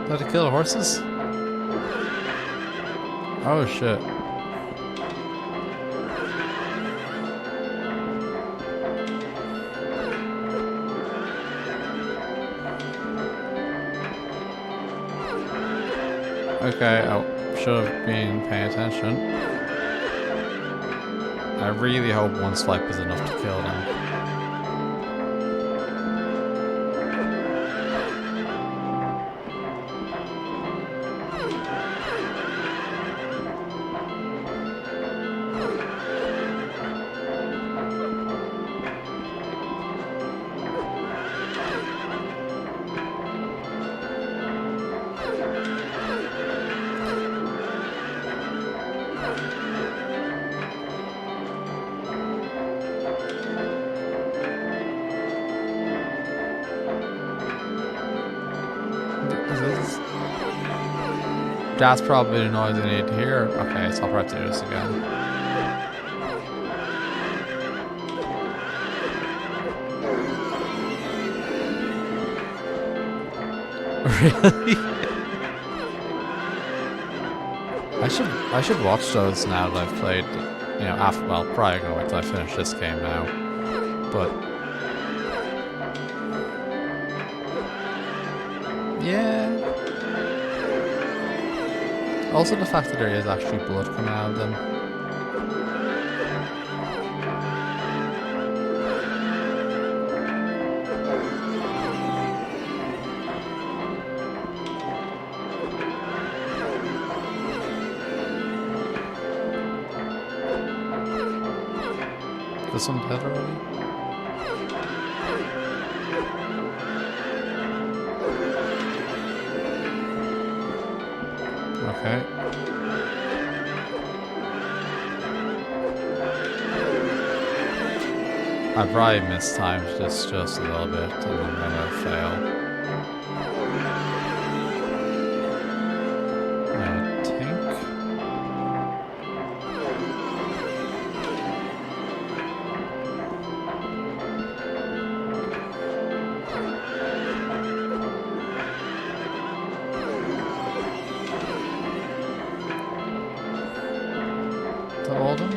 Do I have to kill the horses? Oh shit. Okay, I should have been paying attention. I really hope one swipe is enough to kill them. That's probably the noise I need to hear. Okay, so I'll probably have to do this again. Really? I should watch those now that I've played, you know, after, well, probably gonna wait till I finish this game now. But yeah. Also the fact that there is actually blood coming out of them. This one dead already? Okay. I probably mistimed this just a little bit and I'm gonna fail. I think. The Oldham?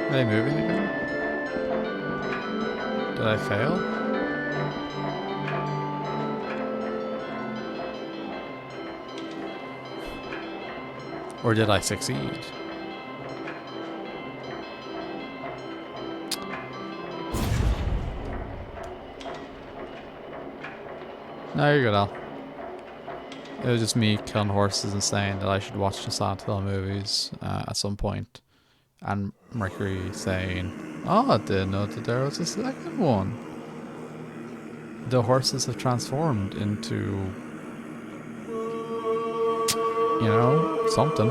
Are they moving again? Did I fail? Or did I succeed? No, you're good, Al. It was just me killing horses and saying that I should watch the Silent Hill movies at some point. And Mercury saying, oh, I didn't know that there was a second one. The horses have transformed into, you know, something.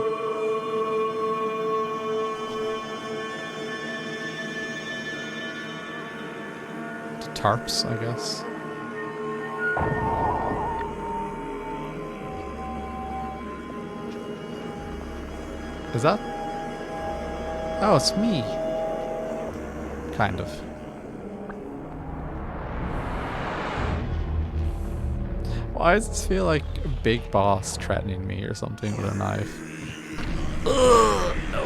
tarps, I guess. Is that? Oh, it's me. Kind of. Why does this feel like a big boss threatening me or something with a knife? Ugh, no.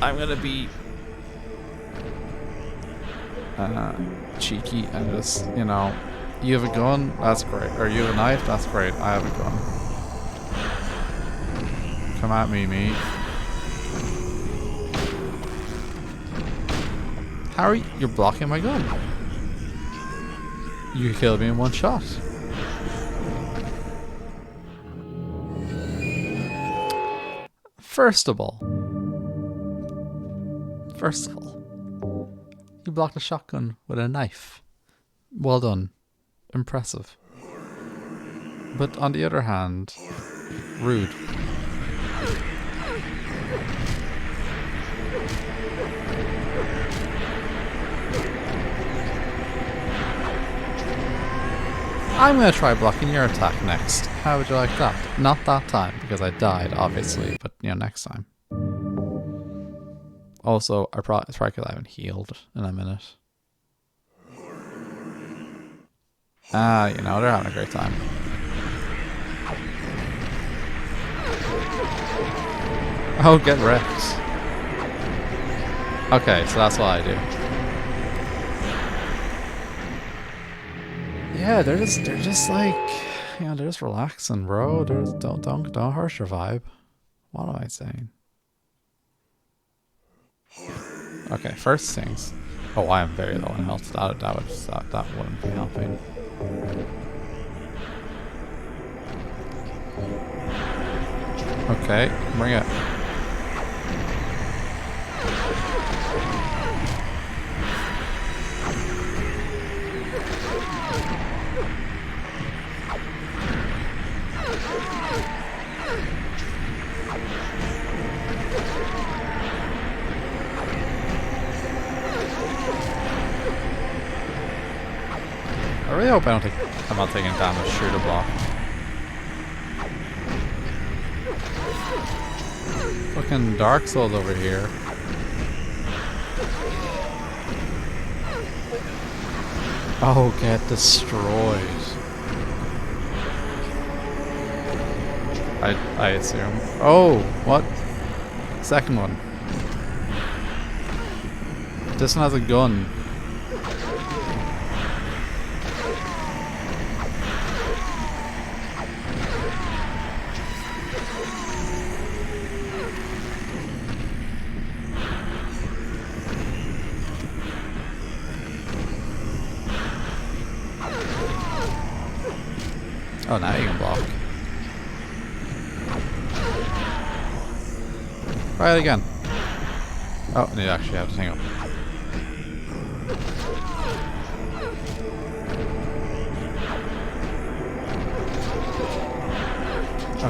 I'm gonna be cheeky and just, you know, you have a gun? That's great. Or you have a knife? That's great. I have a gun. Come at me, mate. How are you? You're blocking my gun. You killed me in one shot. First of all, you blocked a shotgun with a knife. Well done. Impressive. But on the other hand, rude. I'm gonna try blocking your attack next. How would you like that? Not that time, because I died, obviously, but, you know, next time. Also, it's probably because I haven't healed in a minute. Ah, you know, they're having a great time. Oh, get wrecked. Okay, so that's what I do. Yeah, they're just like, you know, they're just relaxing, bro. Don't hurt your vibe. What am I saying? Okay, first things. Oh, I am very low in health. That wouldn't be helping. Okay, bring it. I really hope I'm not taking damage through the block. Fucking Dark Souls over here. Oh, get destroyed. I assume. Oh, what? Second one. This one has a gun. Oh, now you can block. Try it again. Oh, and you actually have to hang up.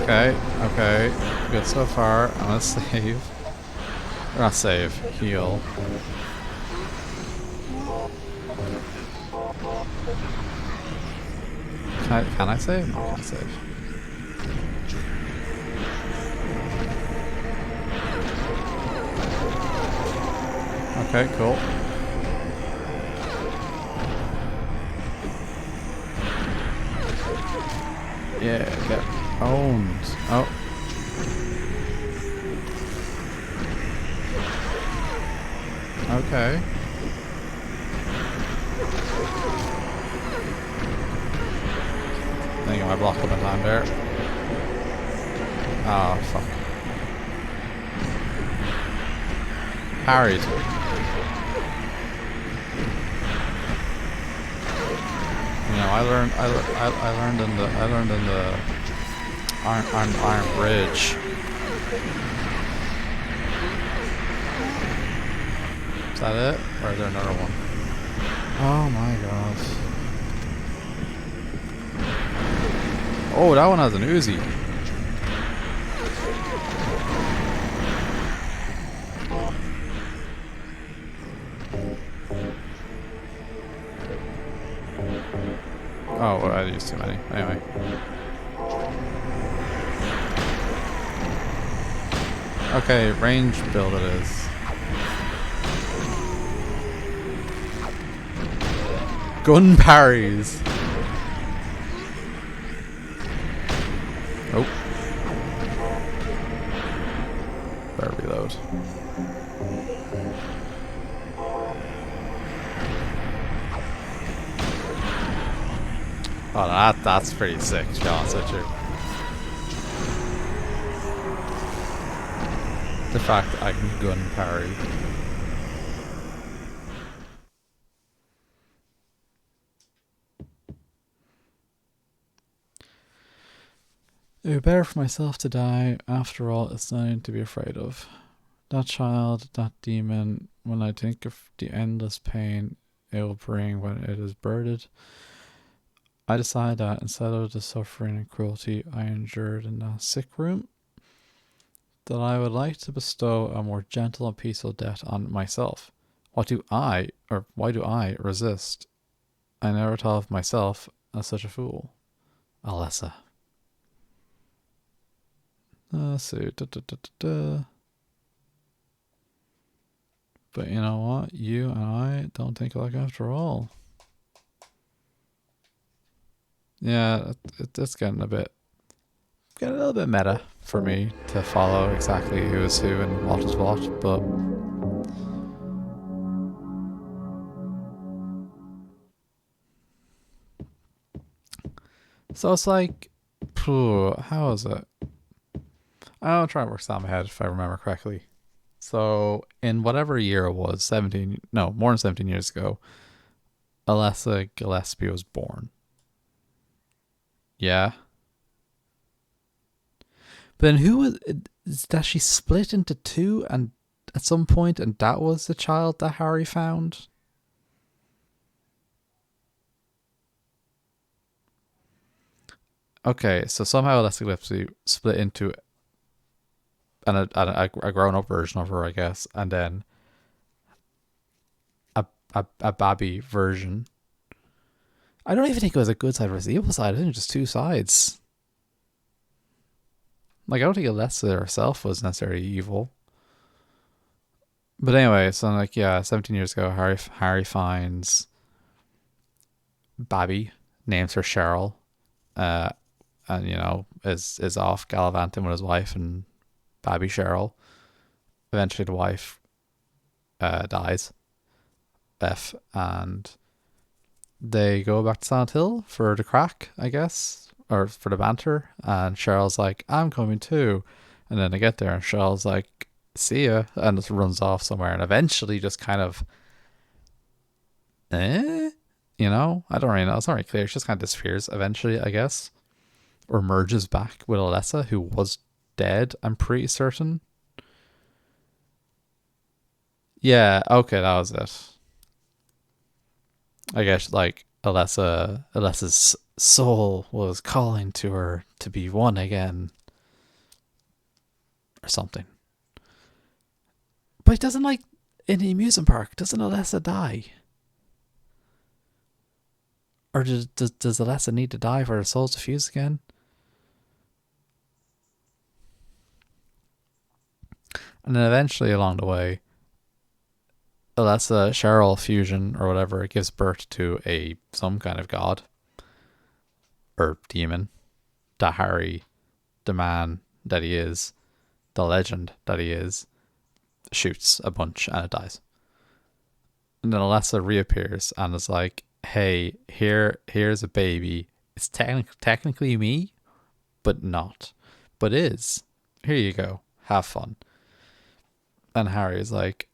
Okay, okay. Good so far. I'm gonna save. Or not save, heal. Can I save? No, I can't save. Okay, cool. Yeah, get owned. Oh. Okay. I think I might block up in time there. Oh, fuck. Parried. You know, I learned in the Iron Bridge. Is that it? Or is there another one? Oh my god. Oh, that one has an Uzi. Oh, well, I used too many. Anyway. Okay, range build it is. Gun parries. Oh. Better reload. Oh, that's pretty sick, to be honest with you. The fact that I can gun parry. It would be better for myself to die. After all, it's nothing to be afraid of. That child, that demon, when I think of the endless pain it will bring when it is birthed, I decide that instead of the suffering and cruelty I endured in that sick room, that I would like to bestow a more gentle and peaceful death on myself. Why do I resist? I never thought of myself as such a fool. Alessa. Let's see. But you know what? You and I don't think alike after all. Yeah, it's getting a little bit meta for me to follow exactly who is who and what is what, but so it's like, how is it? I'll try and work this out in my head if I remember correctly. So in whatever year it was, more than 17 years ago, Alessa Gillespie was born. Yeah. But then that she split into two and at some point, and that was the child that Harry found? Okay, so somehow Alessa Gillespie split into a grown-up version of her, I guess, and then a Babby version. I don't even think it was a good side versus the evil side. I think it was just two sides. Like, I don't think Alessa herself was necessarily evil. But anyway, so like, yeah, 17 years ago, Harry finds Babby, names her Cheryl, and is off gallivanting with his wife and Babby Cheryl. Eventually, the wife dies, Beth, and they go back to Silent Hill for the crack, I guess, or for the banter. And Cheryl's like, "I'm coming too," and then they get there, and Cheryl's like, "See ya," and just runs off somewhere, and eventually just kind of, I don't really know. It's not really clear. She just kind of disappears eventually, I guess, or merges back with Alessa, who was dead, I'm pretty certain. Yeah, okay, that was it. I guess like Alessa's soul was calling to her to be one again, or something. But it doesn't, like in the amusement park, doesn't Alessa die? Or does Alessa need to die for her souls to fuse again? And then eventually along the way, Alessa Cheryl fusion or whatever gives birth to some kind of god or demon that Harry, the man that he is, the legend that he is, shoots a bunch and it dies. And then Alessa reappears and is like, "Hey, here's a baby. It's technically me, but not, but is. Here you go. Have fun." And Harry's like,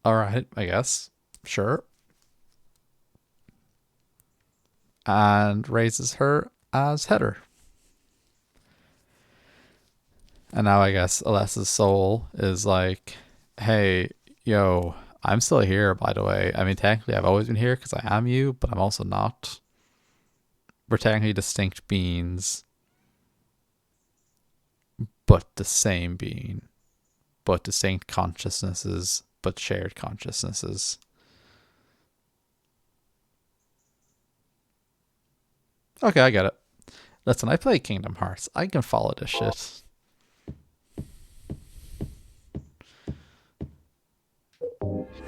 "All right, I guess. Sure." And raises her as Heather. And now I guess Alessa's soul is like, "Hey, yo, I'm still here, by the way. I mean, technically I've always been here because I am you, but I'm also not. We're technically distinct beings, but the same being. But distinct consciousnesses, but shared consciousnesses." Okay, I get it. Listen, I play Kingdom Hearts. I can follow this shit.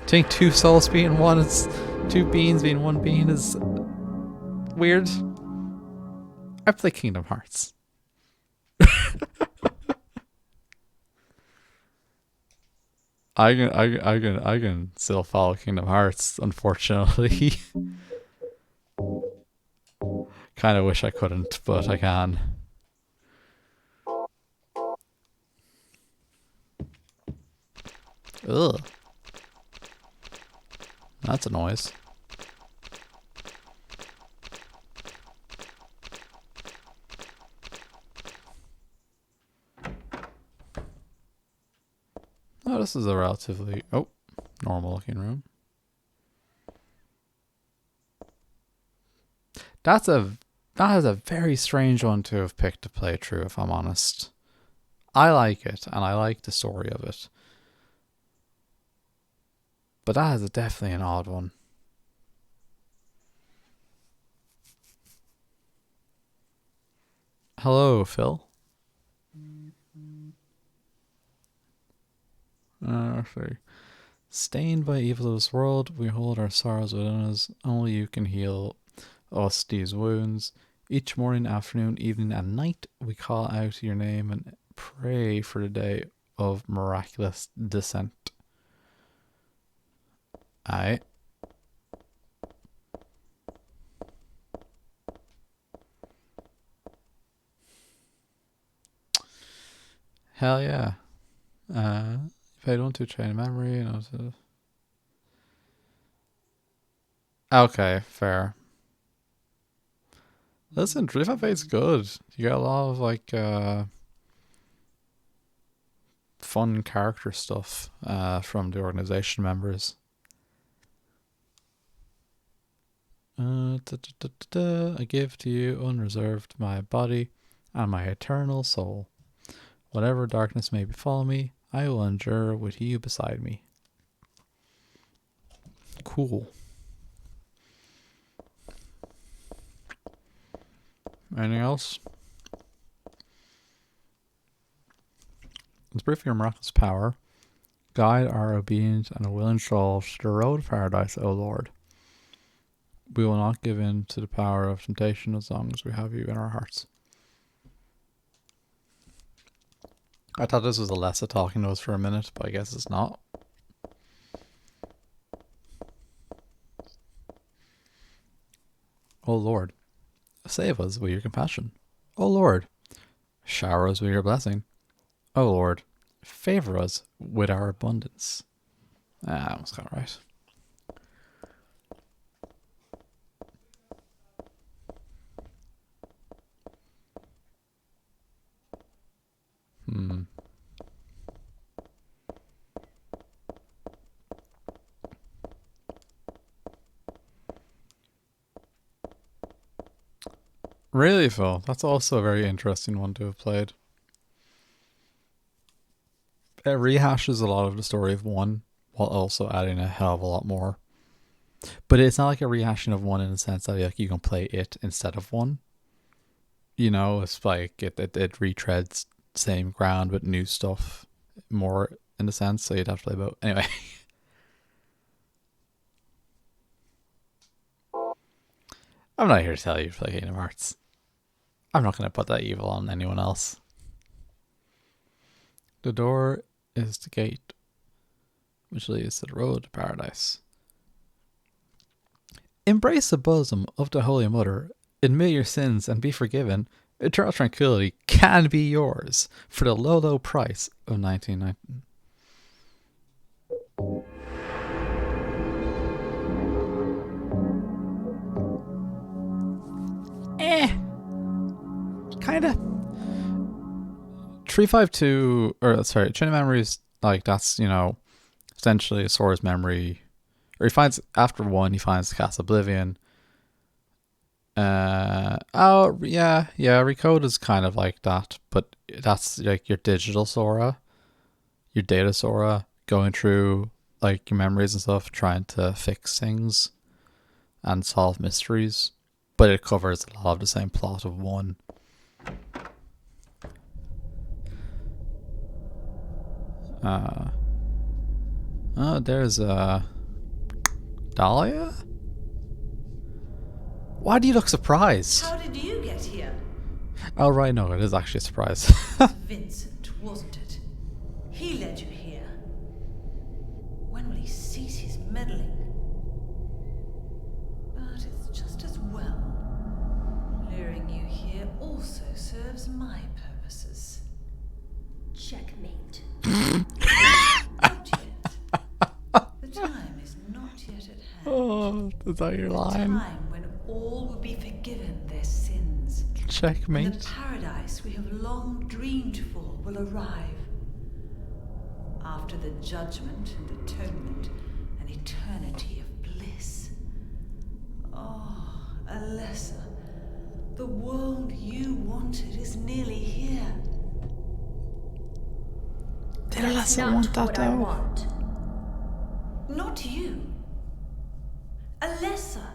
Think two souls being one is two beings being one being is weird. I play Kingdom Hearts. I can still follow Kingdom Hearts, unfortunately. Kind of wish I couldn't, but I can. Ugh. That's a noise. Oh, this is a relatively normal looking room. That is a very strange one to have picked to play through, if I'm honest. I like it, and I like the story of it. But that is definitely an odd one. Hello, Phil. Let's see. Stained by evil of this world, we hold our sorrows within us. Only you can heal us these wounds. Each morning, afternoon, evening, and night, we call out your name and pray for the day of miraculous descent. Aye. Hell yeah. If I don't do train memory, and also... Okay, fair. Listen, 358's good. You got a lot of like fun character stuff from the organization members. I give to you unreserved my body and my eternal soul. Whatever darkness may befall me, I will endure with you beside me. Cool. Anything else? Let's brief your miraculous power. Guide our obedient and willing souls to the road of paradise, O Lord. We will not give in to the power of temptation as long as we have you in our hearts. I thought this was Alessa talking to us for a minute, but I guess it's not. O Lord, save us with your compassion. O Lord, shower us with your blessing. O Lord, favor us with our abundance. I almost got it right. Really, Phil? That's also a very interesting one to have played. It rehashes a lot of the story of 1 while also adding a hell of a lot more. But it's not like a rehashing of 1 in the sense that like you can play it instead of 1. You know, it's like it retreads same ground but new stuff more in the sense, so you'd have to play both. Anyway. I'm not here to tell you to play Kingdom Hearts. I'm not going to put that evil on anyone else. The door is the gate which leads to the road to paradise. Embrace the bosom of the Holy Mother, admit your sins and be forgiven. Eternal tranquility can be yours for the low, low price of $19.99. Kinda. 352, or sorry, Chain of Memories, like that's, you know, essentially Sora's memory, or he finds, after 1, he finds the Castle Oblivion. Recode is kind of like that, but that's like your digital Sora, your data Sora, going through like your memories and stuff, trying to fix things and solve mysteries. but it covers a lot of the same plot of one. Oh, there's Dahlia? Why do you look surprised? How did you get here? Oh, right, no, it is actually a surprise. Vincent, wasn't it? He led you here. When will he cease his meddling? But it's just as well. Luring you here also serves my purposes. Checkmate. Not yet. The time is not yet at hand. Oh, is that your The line? time when all will be forgiven their sins. And Checkmate. the paradise we have long dreamed for will arrive. After the judgment and atonement, an eternity of bliss. Oh, Alessa, the world you wanted is nearly here. Did That's Alessa not want that what I though? want. Not you. Alessa,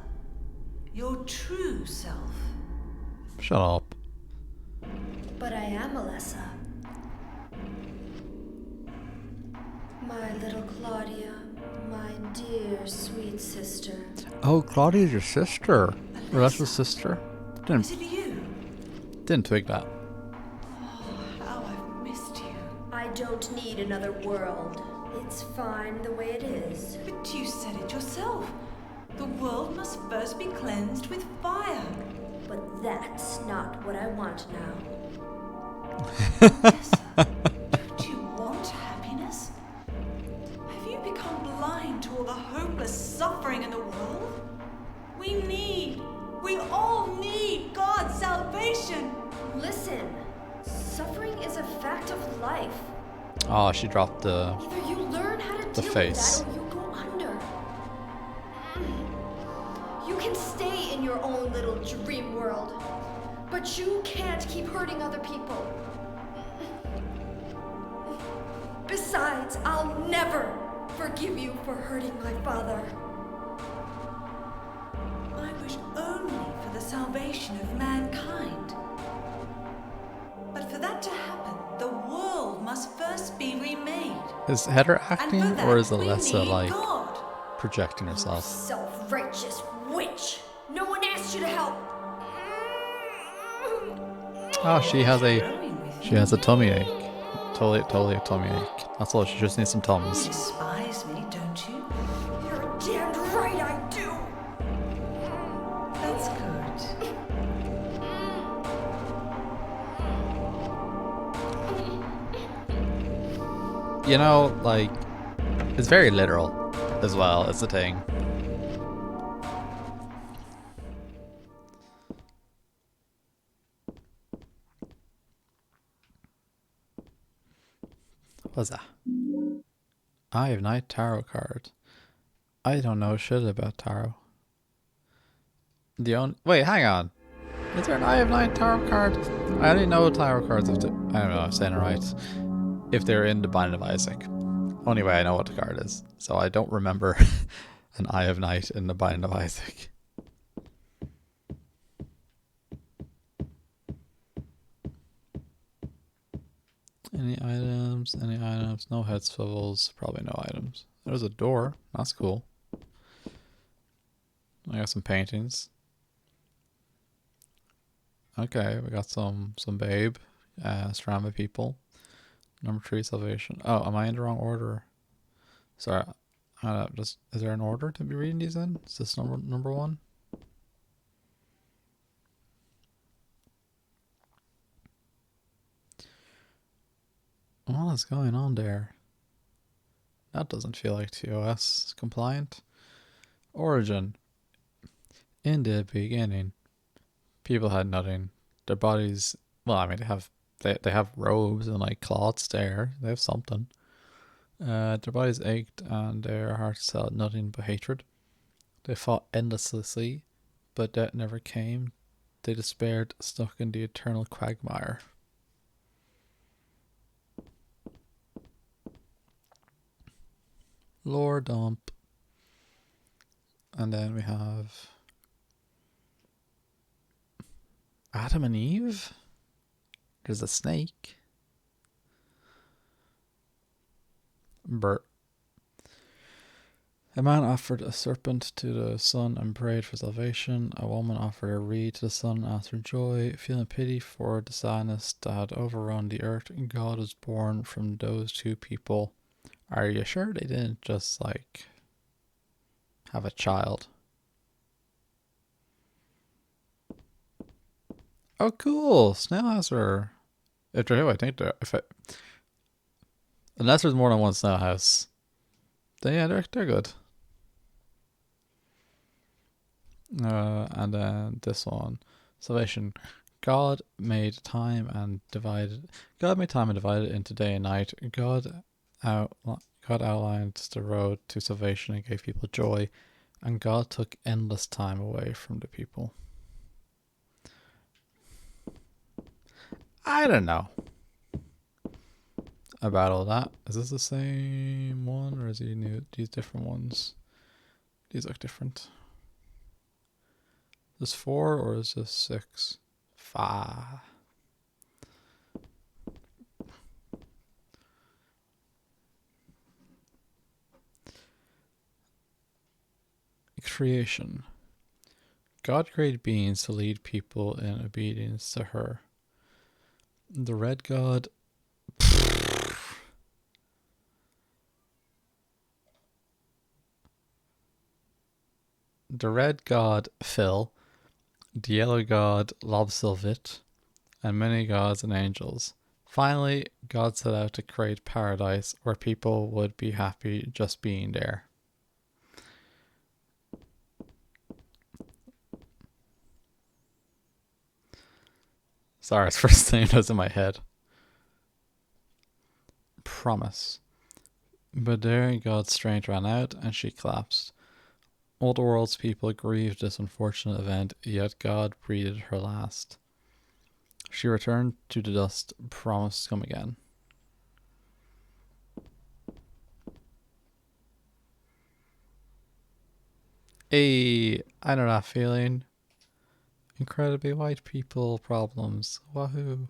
your true self. Shut up. But I am Alessa. My little Claudia, my dear sweet sister. Oh, Claudia's your sister. Alessa's sister. Is it you? Didn't twig that. How I've missed you. I don't need another world. It's fine the way it is. But you said it yourself. The world must first be cleansed with fire. But that's not what I want now. Alessa, don't you want happiness? Have you become blind to all the hopeless suffering in the world? We all need God's salvation. Listen, suffering is a fact of life. Oh, she dropped the. Either you learn how to The deal face. with that or you go under. You can stay in your own little dream world, but you can't keep hurting other people. Besides, I'll never forgive you for hurting my father. I wish only for the salvation of mankind. But for that to happen, the world must first be remade. Is Heather And acting for that, or is we Alessa need like God. projecting herself? Self-righteous witch! No one asked you to help. Oh, she has a Growing with she you. has a tummy ache. Totally a tummy ache. That's all. She just needs some You tums. despise me, don't you? You're damned right I do. That's good. You know, like it's very literal as well. It's the thing. What's that? Eye of Night tarot card. I don't know shit about tarot. Wait, hang on. Is there an Eye of Night tarot card? I only know tarot cards if I don't know, I'm saying it right. If they're in the Binding of Isaac. Only way I know what the card is. So I don't remember an Eye of Night in the Binding of Isaac. Any items? Any items? No head swivels. Probably no items. There's a door. That's cool. I got some paintings. Okay, we got some babe. Surrounded by people. Number 3, salvation. Oh, am I in the wrong order? Sorry. Is there an order to be reading these in? Is this number 1? What is going on there? That doesn't feel like TOS compliant. Origin. In the beginning, people had nothing. Their bodies, well, I mean, they have robes and like cloths there. They have something. Their bodies ached and their hearts felt nothing but hatred. They fought endlessly, but death never came. They despaired, stuck in the eternal quagmire. Lore dump. And then we have Adam and Eve? There's a snake. Bert. A man offered a serpent to the sun and prayed for salvation. A woman offered a reed to the sun and asked for joy. Feeling pity for the sadness that had overrun the earth, God was born from those two people. Are you sure they didn't just, like, have a child? Oh, cool. Snail has her. If they're who I think they're. Unless there's more than one snail house. Then yeah, they're good. And then this one, salvation. God made time and divided it into day and night. God outlined the road to salvation and gave people joy, and God took endless time away from the people. I don't know about all that. Is this the same one, or is he new? These different ones? These look different. Is this 4 or is this 6? 5. Creation. God created beings to lead people in obedience to her. The red god. The red god Phil, the yellow god Lobsylvit, and many gods and angels. Finally, God set out to create paradise where people would be happy just being there. Sorry, it's first thing that was in my head. Promise. But there God's strength ran out and she collapsed. All the world's people grieved this unfortunate event, yet God breathed her last. She returned to the dust, promised to come again. Hey, I know that feeling. Incredibly white people problems. Wahoo.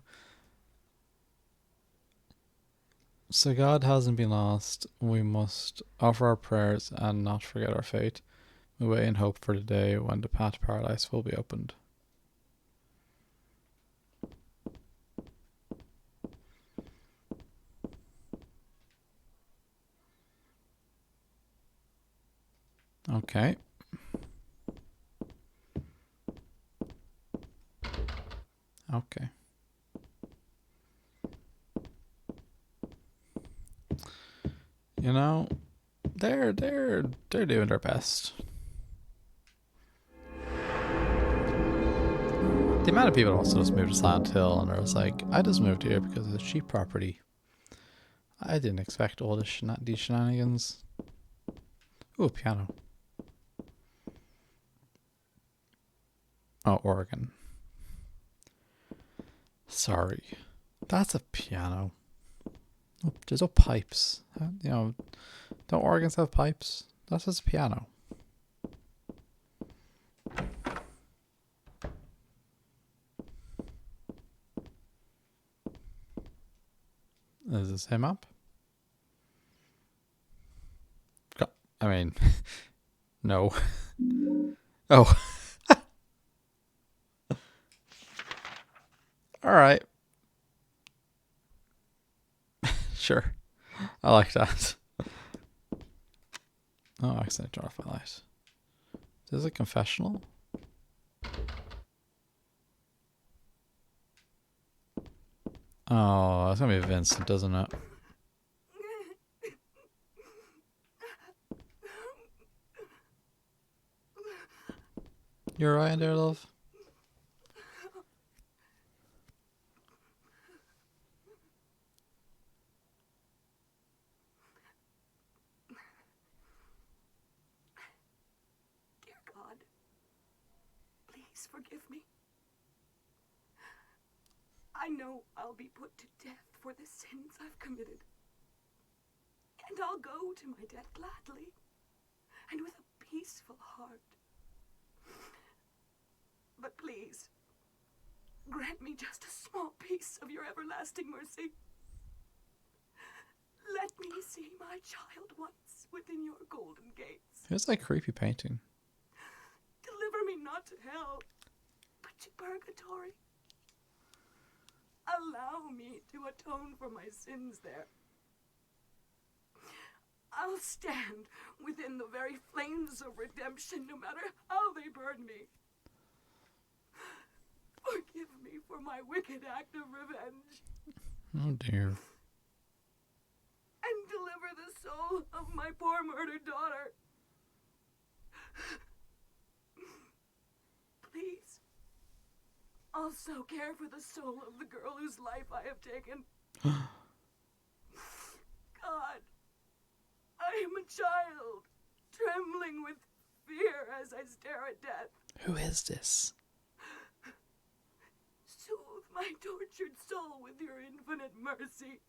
So God hasn't been lost. We must offer our prayers and not forget our fate. We wait in hope for the day when the path to paradise will be opened. Okay. Okay. You know, they're doing their best. The amount of people also just moved to Silent Hill and I was like, I just moved here because it's cheap property. I didn't expect all this these shenanigans. Ooh, piano. Oh, organ. Sorry. That's a piano. Oh, there's no pipes. You know, don't organs have pipes? That's just a piano. Is this him up? I mean, no. Oh. All right. Sure. I like that. Oh, I accidentally turned off my light. Is this a confessional? Oh, it's gonna be Vincent, doesn't it? You're right there, love. Dear God, please forgive me. I know I'll be put to death for the sins I've committed. And I'll go to my death gladly and with a peaceful heart. But please, grant me just a small piece of your everlasting mercy. Let me see my child once within your golden gates. Who's that creepy painting? Deliver me not to hell, but to purgatory. Allow me to atone for my sins there. I'll stand within the very flames of redemption, no matter how they burn me. Forgive me for my wicked act of revenge. Oh dear. And deliver the soul of my poor murdered daughter. Please, also care for the soul of the girl whose life I have taken. God, I am a child, trembling with fear as I stare at death. Who is this? Soothe my tortured soul with your infinite mercy.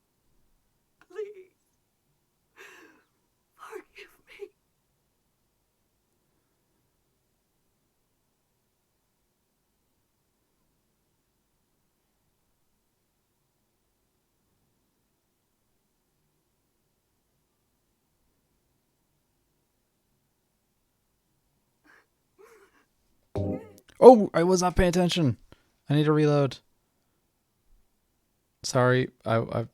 Please, forgive me. Oh, I was not paying attention. I need to reload. Sorry, I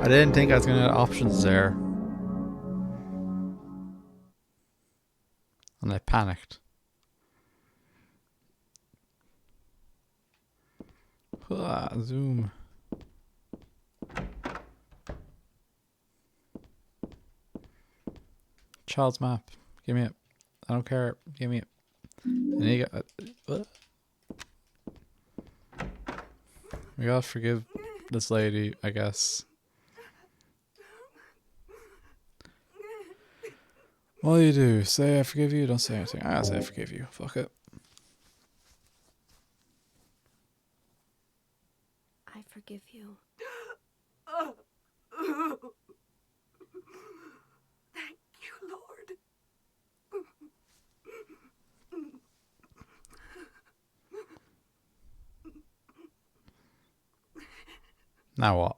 didn't think I was gonna have options there, and I panicked. Zoom. Child's map. Give me it. I don't care. Give me it. And you got. What? We gotta forgive this lady, I guess. What do you do? Say I forgive you? Don't say anything. I gotta say I forgive you. Fuck it. I forgive you. Thank you, Lord. Now what?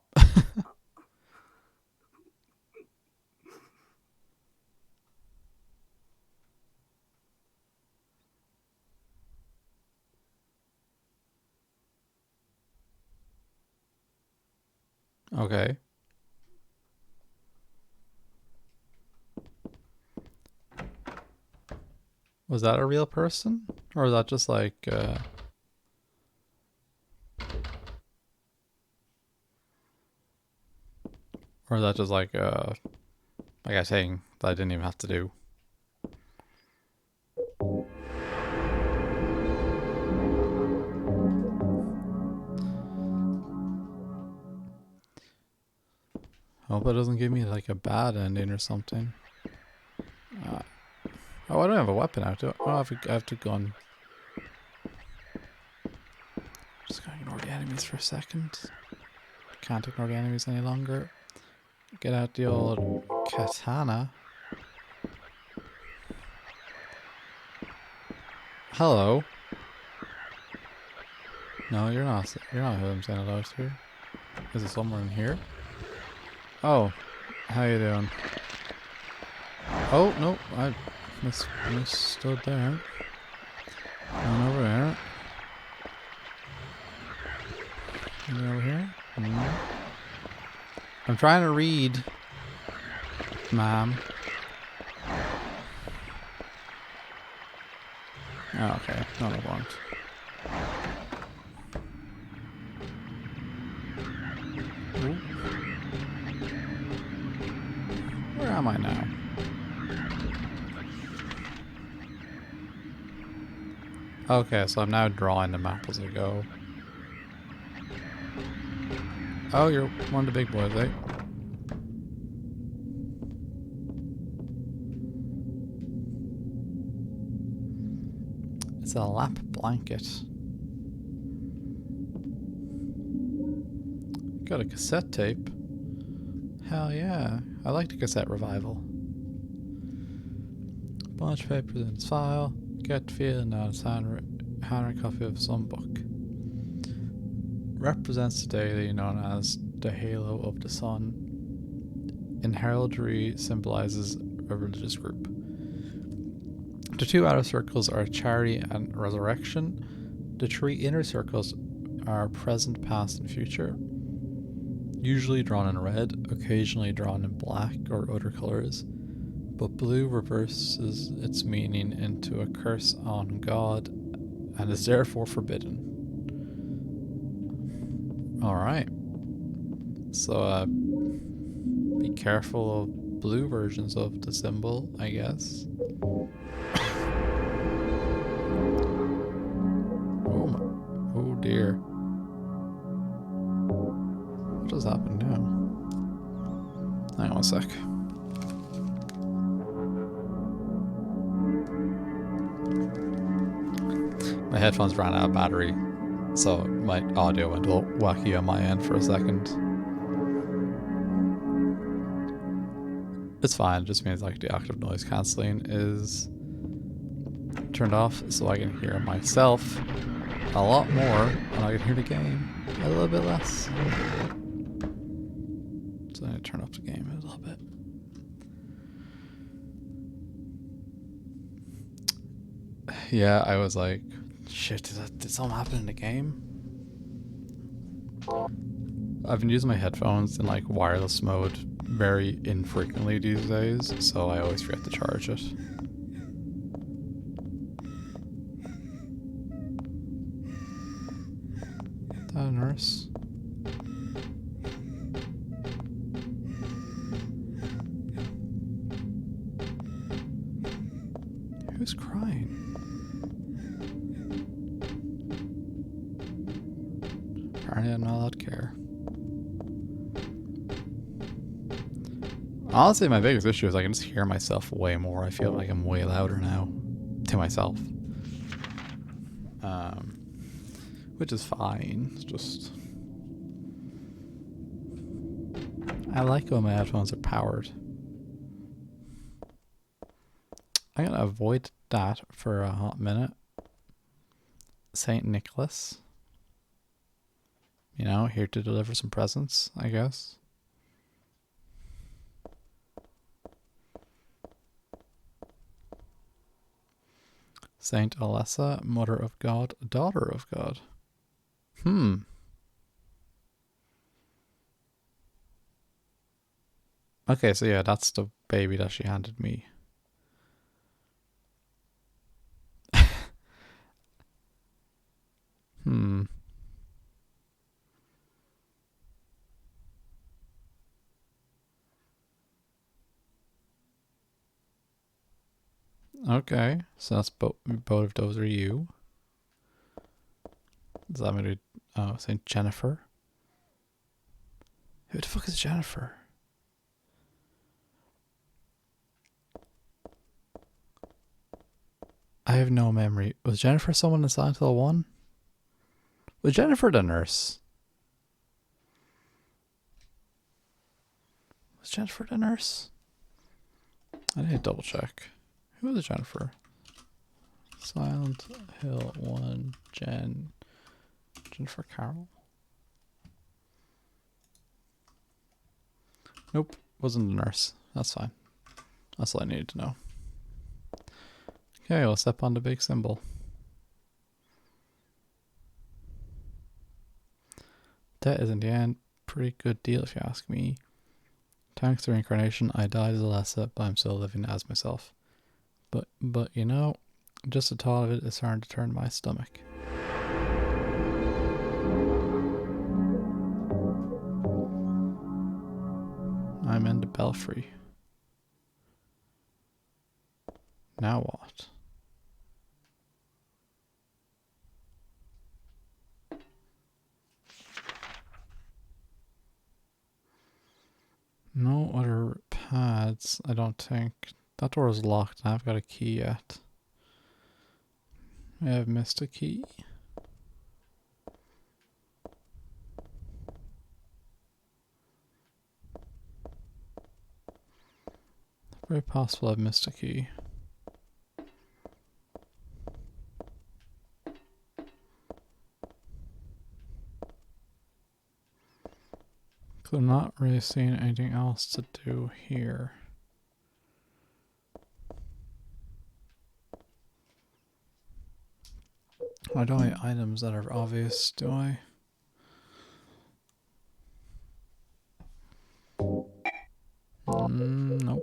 Okay. Was that a real person? Or was that just like, or is that just like a thing that I didn't even have to do? Hope it doesn't give me like a bad ending or something. Oh, I don't have a weapon out. I have to gun. Just gonna ignore the enemies for a second. Can't ignore the enemies any longer. Get out the old katana. Hello. No, you're not. You're not who I'm saying hello to. Is it somewhere in here? Oh, how you doing? Oh no, I misstood there. One over there. Anything over here? I'm trying to read, ma'am. Oh, okay. No, it won't. Ooh. Where am I now? Okay, so I'm now drawing the map as I go. Oh, you're one of the big boys, eh? It's a lap blanket. Got a cassette tape. Hell yeah. I like the cassette revival. Bunch of papers in its file. get feeling now it's handwritten copy of some book. Represents the deity known as the halo of the sun. In heraldry symbolizes a religious group. The 2 outer circles are charity and resurrection. The 3 inner circles are present, past, and future. Usually drawn in red, occasionally drawn in black or other colours, but blue reverses its meaning into a curse on God and is therefore forbidden. Alright. So, be careful of blue versions of the symbol, I guess. Oh dear. What just happened now? Hang on a sec. My headphones ran out of battery, so my audio went all wacky on my end for a second. It's fine, it just means like the active noise cancelling is turned off so I can hear myself a lot more and I can hear the game a little bit less. So I need to turn up the game a little bit. Yeah, I was like, shit, did something happen in the game? I've been using my headphones in like wireless mode very infrequently these days, so I always forget to charge it. That a nurse? Who's crying? Apparently I'm not allowed to care. Honestly, my biggest issue is I can just hear myself way more. I feel like I'm way louder now to myself. Which is fine. It's just... I like when my headphones are powered. I'm gonna avoid that for a hot minute. St. Nicholas. You know, here to deliver some presents, I guess. Saint Alessa, Mother of God, Daughter of God. Okay, so yeah, that's the baby that she handed me. Okay, so that's both of those are you. Does that mean Saint Jennifer? Who the fuck is Jennifer? I have no memory. Was Jennifer someone in Silent Hill 1? Was Jennifer the nurse? Was Jennifer the nurse? I need to double check. Who was Jennifer? Silent Hill 1 Jennifer Carroll? Nope, wasn't a nurse. That's fine. That's all I needed to know. Okay, we'll step on the big symbol. That is in the end pretty good deal if you ask me. Thanks to reincarnation, I died as Alessa, but I'm still living as myself. But you know, just the thought of it is starting to turn my stomach. I'm in the belfry. Now what? No other pads, I don't think. That door is locked. I haven't got a key yet. I have missed a key. Very possible I've missed a key. So I'm not really seeing anything else to do here. I don't have items that are obvious, do I? Nope.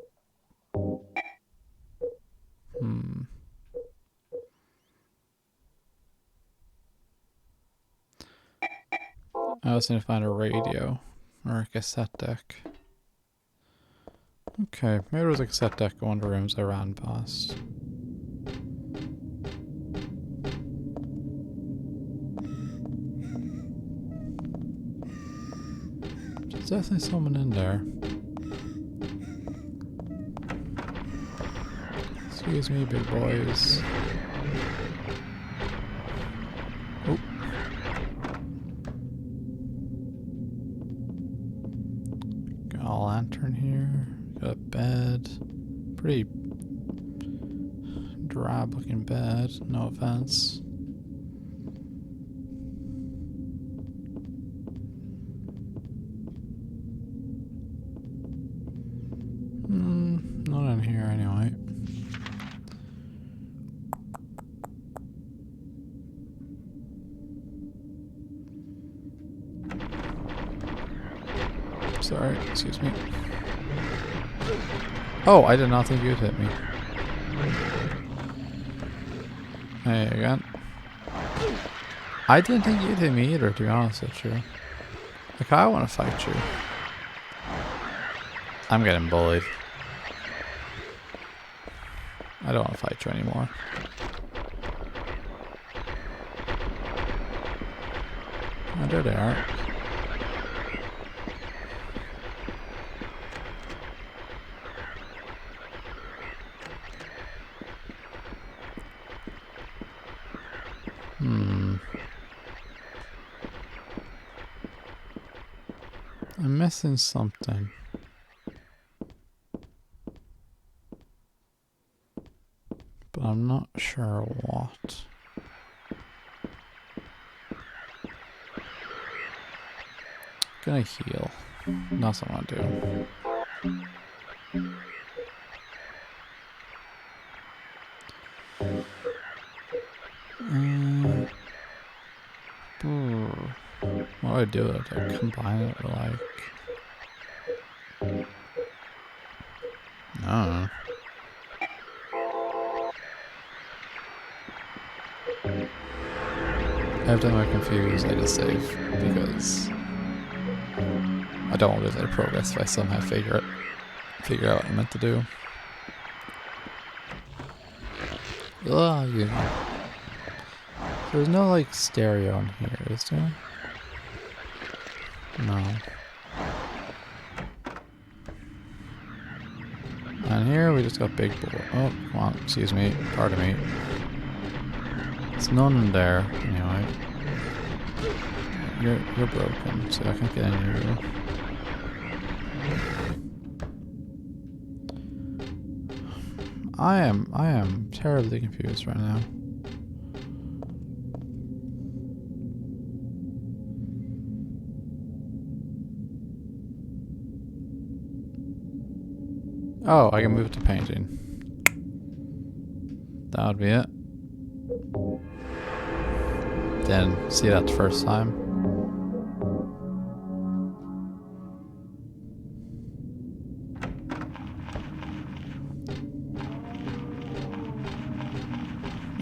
I also need to find a radio or a cassette deck. Okay, maybe there was a cassette deck in one of the rooms I ran past. There's definitely someone in there. Excuse me, big boys. Oh. Got a lantern here. Got a bed. Pretty drab looking bed, no offense. Not in here anyway. Sorry, excuse me. Oh, I did not think you'd hit me. Hey, again. I didn't think you'd hit me either, to be honest with you. Like, I want to fight you. I'm getting bullied. I don't want to fight you anymore. Oh, there they are. I'm missing something. But I'm not sure what. Gonna heal. That's what I want to do. What do I do with it? I combine it with like... I don't know. Every time I'm confused, I just save because I don't want to lose any progress if I somehow figure out what I'm meant to do. Oh, you know. There's no like stereo in here, is there? No. And here we just got big boy. Oh, come on, excuse me, pardon me. There's none in there, anyway. You're broken, so I can't get any of you. I am terribly confused right now. Oh, I can move to painting. That would be it. Didn't see that the first time.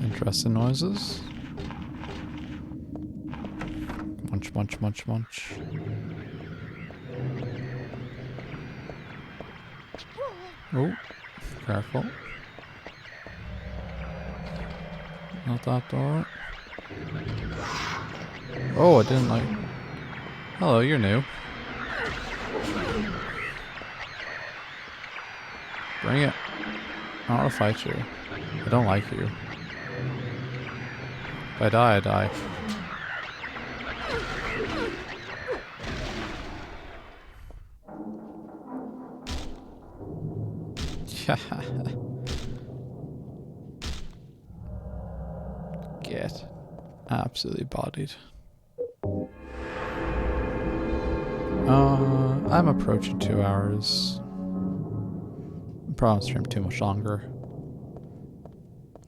Interesting noises. Munch, munch, munch, munch. Oh, careful. Not that door. Oh, I didn't like... Hello, you're new. Bring it. I want to fight you. I don't like you. If I die, I die. Get absolutely bodied. I'm approaching 2 hours. Probably won't stream too much longer.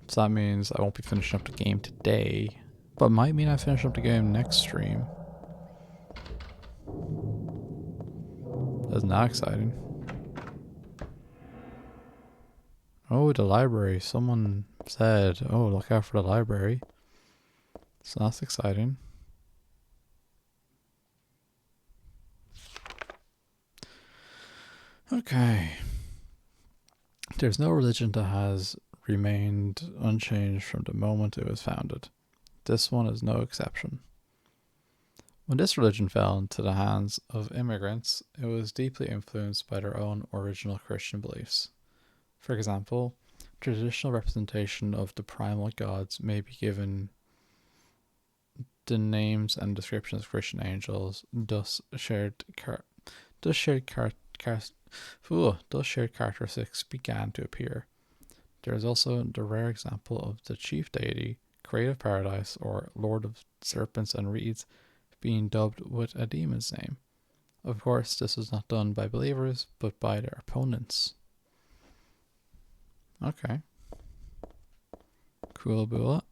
So that means I won't be finishing up the game today. But it might mean I finish up the game next stream. Isn't that exciting? Oh, the library. Someone said, oh, look out for the library. So that's exciting. Okay. There's no religion that has remained unchanged from the moment it was founded. This one is no exception. When this religion fell into the hands of immigrants, it was deeply influenced by their own original Christian beliefs. For example, traditional representation of the primal gods may be given the names and descriptions of Christian angels, thus shared characteristics began to appear. There is also the rare example of the chief deity, creator of paradise, or lord of serpents and reeds, being dubbed with a demon's name. Of course, this was not done by believers, but by their opponents. Okay. Cool bullet.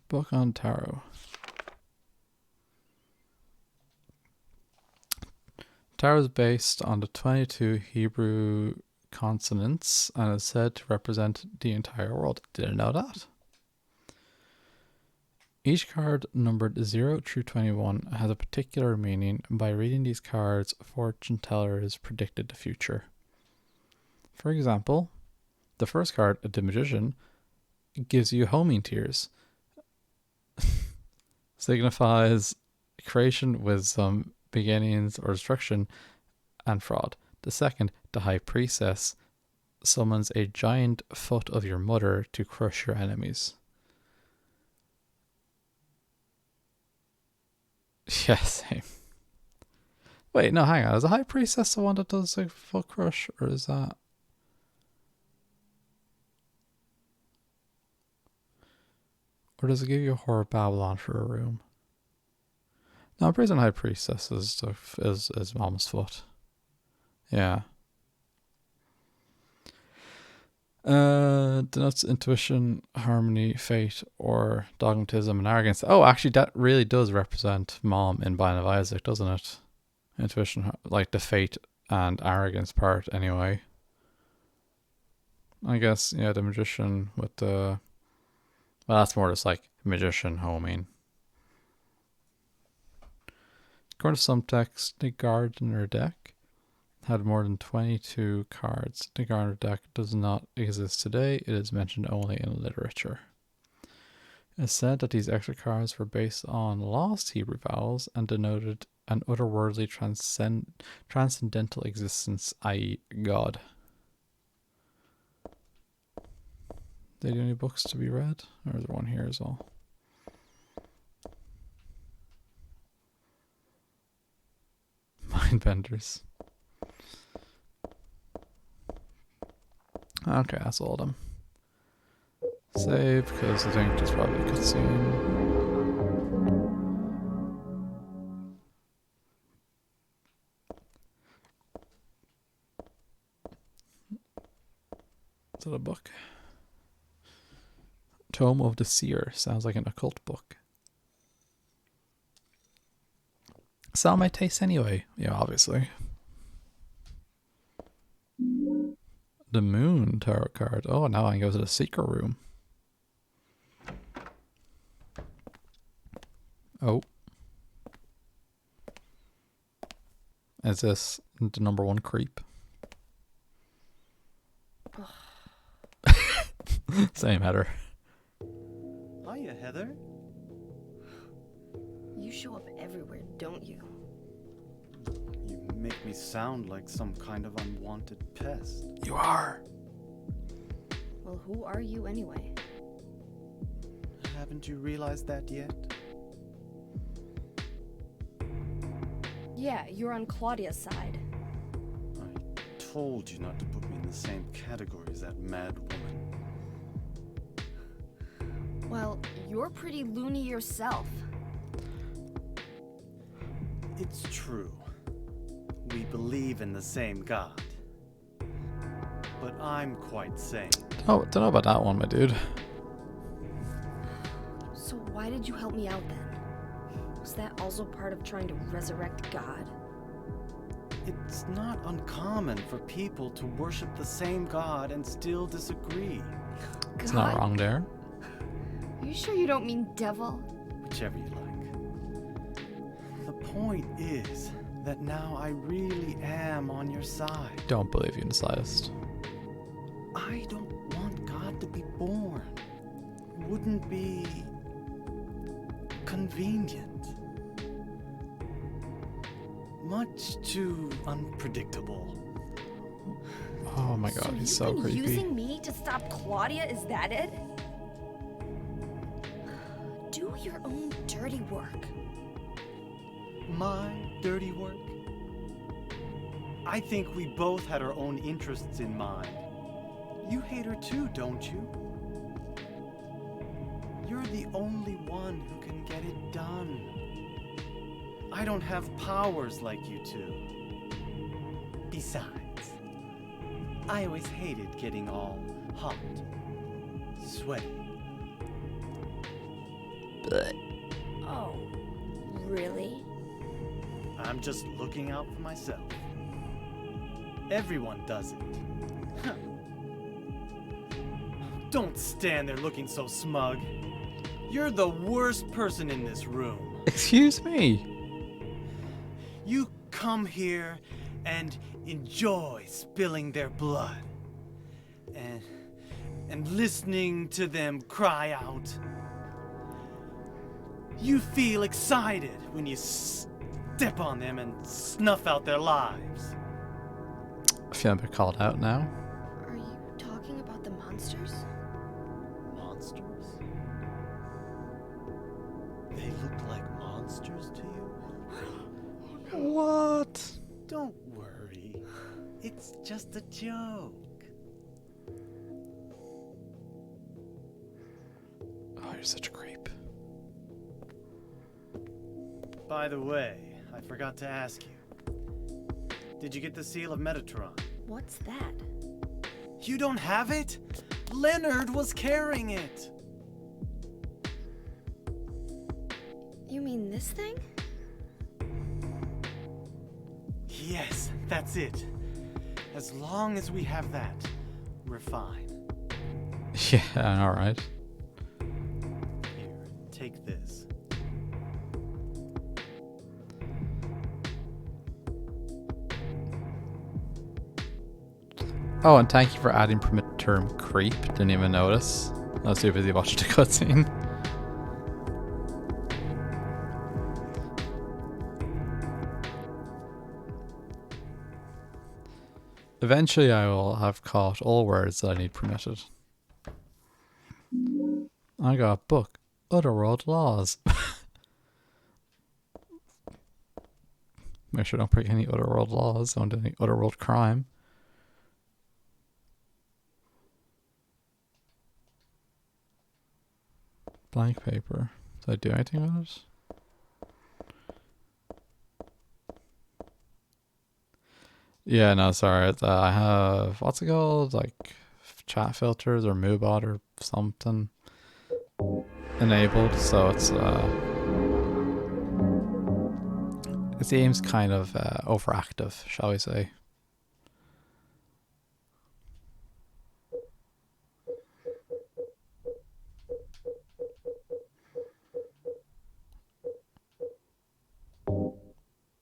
Book on Tarot. Tarot is based on the 22 Hebrew consonants and is said to represent the entire world. Didn't know that. Each card numbered 0 through 21 has a particular meaning. By reading these cards, fortune tellers predicted the future. For example, the first card, the Magician, gives you homing tears. Signifies creation, wisdom, beginnings or destruction, and fraud. The second, the High Priestess, summons a giant foot of your mother to crush your enemies. Yeah, same. Wait, no, hang on. Is the High Priestess the one that does a foot crush, or is that... Or does it give you a Whore of Babylon for a room? No, Prison High Priestess is Mama's foot. Yeah. Denotes intuition, harmony, fate, or dogmatism and arrogance. Oh, actually, that really does represent Mom in Binding of Isaac, doesn't it? Intuition, like the fate and arrogance part, anyway. I guess, yeah, the Magician with the... Well, that's more just like magician homing. According to some texts, the Gardener deck had more than 22 cards. The Gardener deck does not exist today. It is mentioned only in literature. It is said that these extra cards were based on lost Hebrew vowels and denoted an otherworldly transcendental existence, i.e. God. They do any books to be read? Or is there one here as well? Mindbenders. Okay, that's all of them. Save, because I think there's probably a cutscene. Is that a book? Tome of the Seer. Sounds like an occult book. Saw my taste anyway. Yeah, obviously. The Moon Tarot card. Oh, now I can go to the secret room. Oh. Is this the number one creep? Same header. Hiya, Heather. You show up everywhere, don't you? You make me sound like some kind of unwanted pest. You are. Well, who are you anyway? Haven't you realized that yet? Yeah, you're on Claudia's side. I told you not to put me in the same category as that mad woman. Well, you're pretty loony yourself. It's true. We believe in the same God. But I'm quite sane. Oh, don't know about that one, my dude. So why did you help me out then? Was that also part of trying to resurrect God? It's not uncommon for people to worship the same God and still disagree. It's not wrong there. Are you sure you don't mean devil? Whichever you like. The point is that now I really am on your side. Don't believe you in the slightest. I don't want God to be born. Wouldn't be convenient. Much too unpredictable. Oh my god, he's so you've been creepy. using me to stop Claudia, is that it? Do your own dirty work. My dirty work? I think we both had our own interests in mind. You hate her too, don't you? You're the only one who can get it done. I don't have powers like you two. Besides, I always hated getting all hot, sweaty. Oh, really? I'm just looking out for myself. Everyone does it. Don't stand there looking so smug. You're the worst person in this room. Excuse me? You come here and enjoy spilling their blood. And listening to them cry out. You feel excited when you step on them and snuff out their lives. I feel a bit called out now. Are you talking about the monsters? Monsters? They look like monsters to you? What? Don't worry. It's just a joke. Oh, you're such a creep. By the way, I forgot to ask you. Did you get the seal of Metatron? What's that? You don't have it? Leonard was carrying it. You mean this thing? Yes, that's it. As long as we have that, we're fine. Yeah, alright. Here, take this. Oh, and thank you for adding the term creep. Didn't even notice. I was too busy watching the cutscene. Eventually I will have caught all words that I need permitted. I got a book. Otherworld Laws. Make sure I don't break any Otherworld laws. Don't do any Otherworld crime. Blank paper. Did I do anything with it? Yeah, no, sorry. I have, what's it called? Like chat filters or Moobot or something enabled. So it's it seems kind of overactive, shall we say.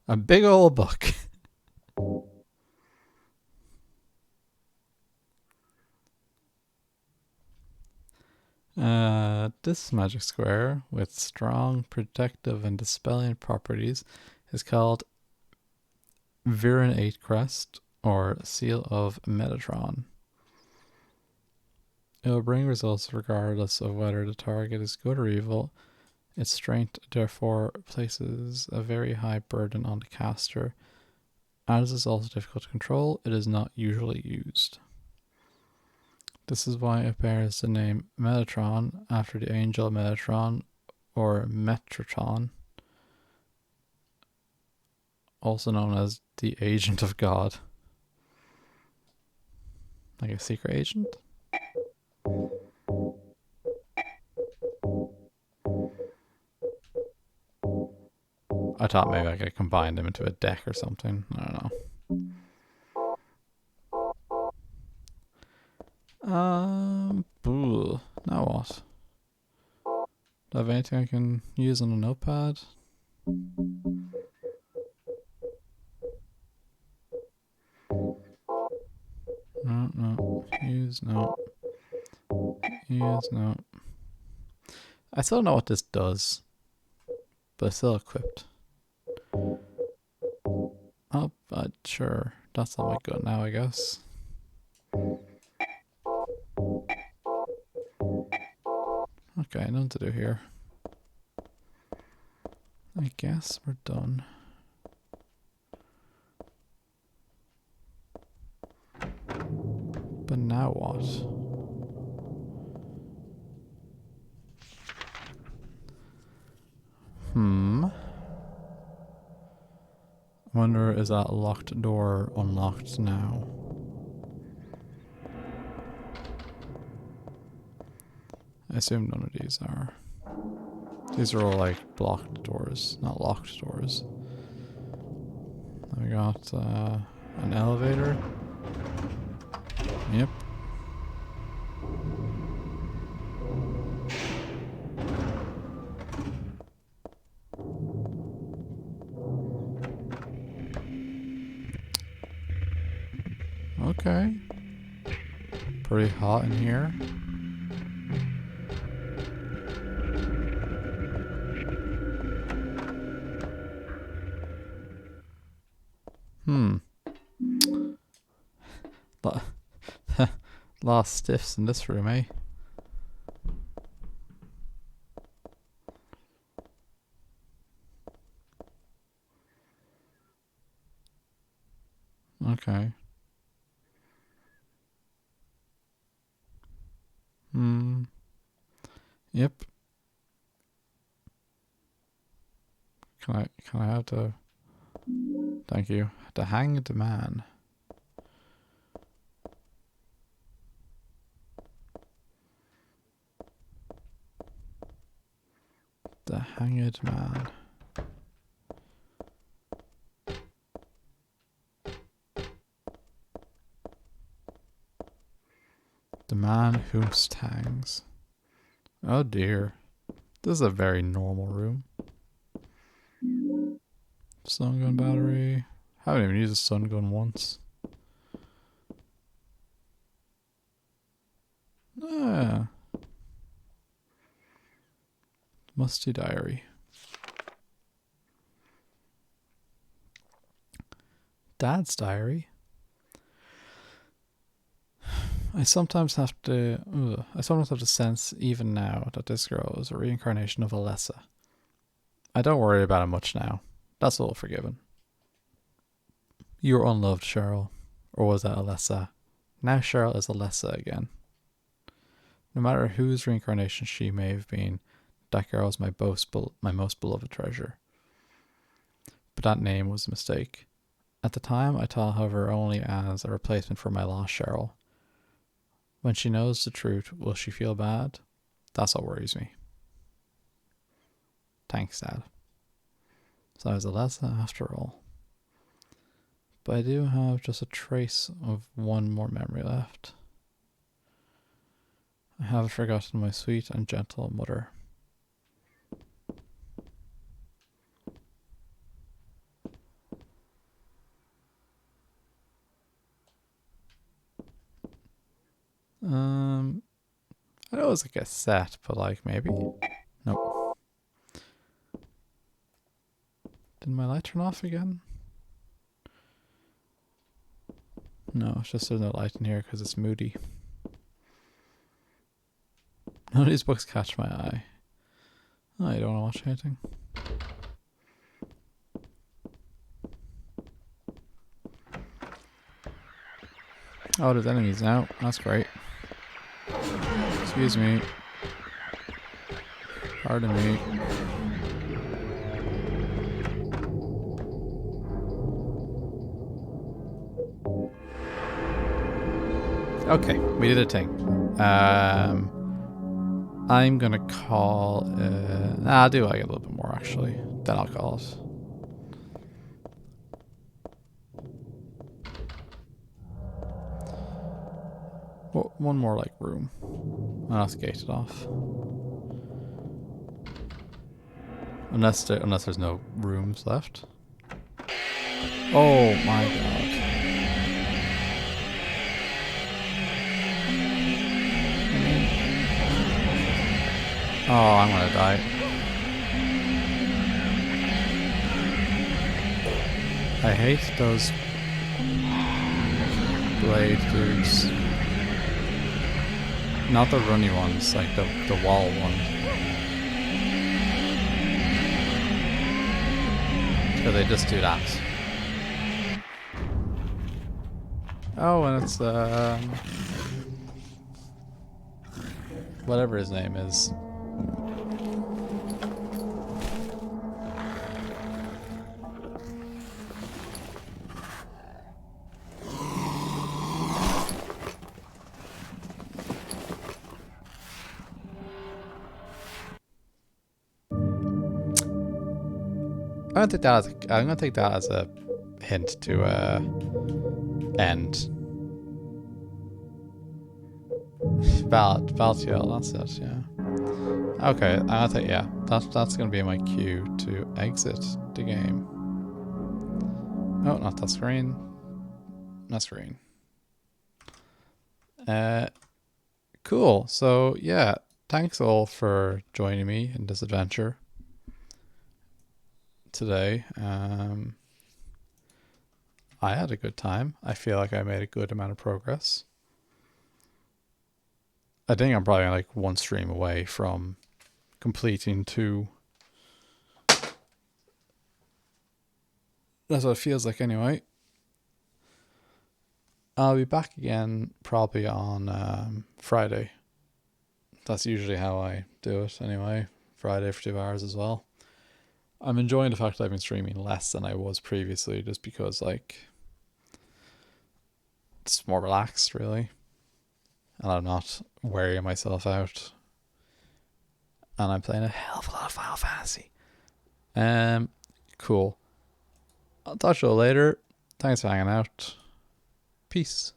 A big old book. This magic square with strong protective and dispelling properties is called Viren 8 Crest or Seal of Metatron. It will bring results regardless of whether the target is good or evil. Its strength therefore places a very high burden on the caster. As it is also difficult to control, it is not usually used. This is why it bears the name Metatron after the angel Metatron, or Metatron, also known as the Agent of God. Like a secret agent? I thought maybe I could combine them into a deck or something. I don't know. Now what? Do I have anything I can use on a notepad? No. Use no. Use no. I still don't know what this does, but it's still equipped. Oh, but sure. That's not my gun now, I guess. Okay, nothing to do here. I guess we're done. But now what? I wonder, is that locked door unlocked now? I assume none of these are. These are all like blocked doors, not locked doors. We got an elevator. Yep. Okay. Pretty hot in here. Lot of stiffs in this room, eh? Okay. Yep. Can I have to... Thank you. The Hanged Man. The Hanged Man. The man who hangs. Oh dear. This is a very normal room. Stun gun battery. Haven't even used a stun gun once. Ah. Musty diary. Dad's diary. I sometimes have to sense even now that this girl is a reincarnation of Alessa. I don't worry about it much now. That's all forgiven. You're unloved, Cheryl. Or was that Alessa? Now Cheryl is Alessa again. No matter whose reincarnation she may have been, that girl is my most beloved treasure. But that name was a mistake. At the time, I thought of her only as a replacement for my lost Cheryl. When she knows the truth, will she feel bad? That's what worries me. Thanks, Dad. So I was Alessa after all. But I do have just a trace of one more memory left. I haven't forgotten my sweet and gentle mother. I know it was like a set, but like maybe. Nope. Did my light turn off again? No, it's just there's no light in here because it's moody. None of these books catch my eye. Oh, you don't want to watch anything? Oh, there's enemies now. That's great. Excuse me. Pardon me. Okay, we did a thing. I'm gonna call. I'll do like a little bit more actually. Then I'll call it. Well, one more like room. And that's gated off. Unless there's no rooms left. Oh my god. Oh, I'm gonna die. I hate those blade dudes. Not the runny ones, like the wall one. So they just do that. Oh, and it's whatever his name is. I'm gonna take that as a hint to end. Valtiel, that's it, yeah. Okay, I'm gonna take, yeah, that's gonna be my cue to exit the game. Oh, not that screen. That screen. Cool. So yeah, thanks all for joining me in this adventure today. I had a good time. I feel like I made a good amount of progress. I think I'm probably like one stream away from completing 2. That's what it feels like anyway. I'll be back again probably on Friday. That's usually how I do it anyway. Friday for 2 hours as well. I'm enjoying the fact that I've been streaming less than I was previously, just because like it's more relaxed really. And I'm not wearing myself out. And I'm playing a hell of a lot of Final Fantasy. Cool. I'll talk to you later. Thanks for hanging out. Peace.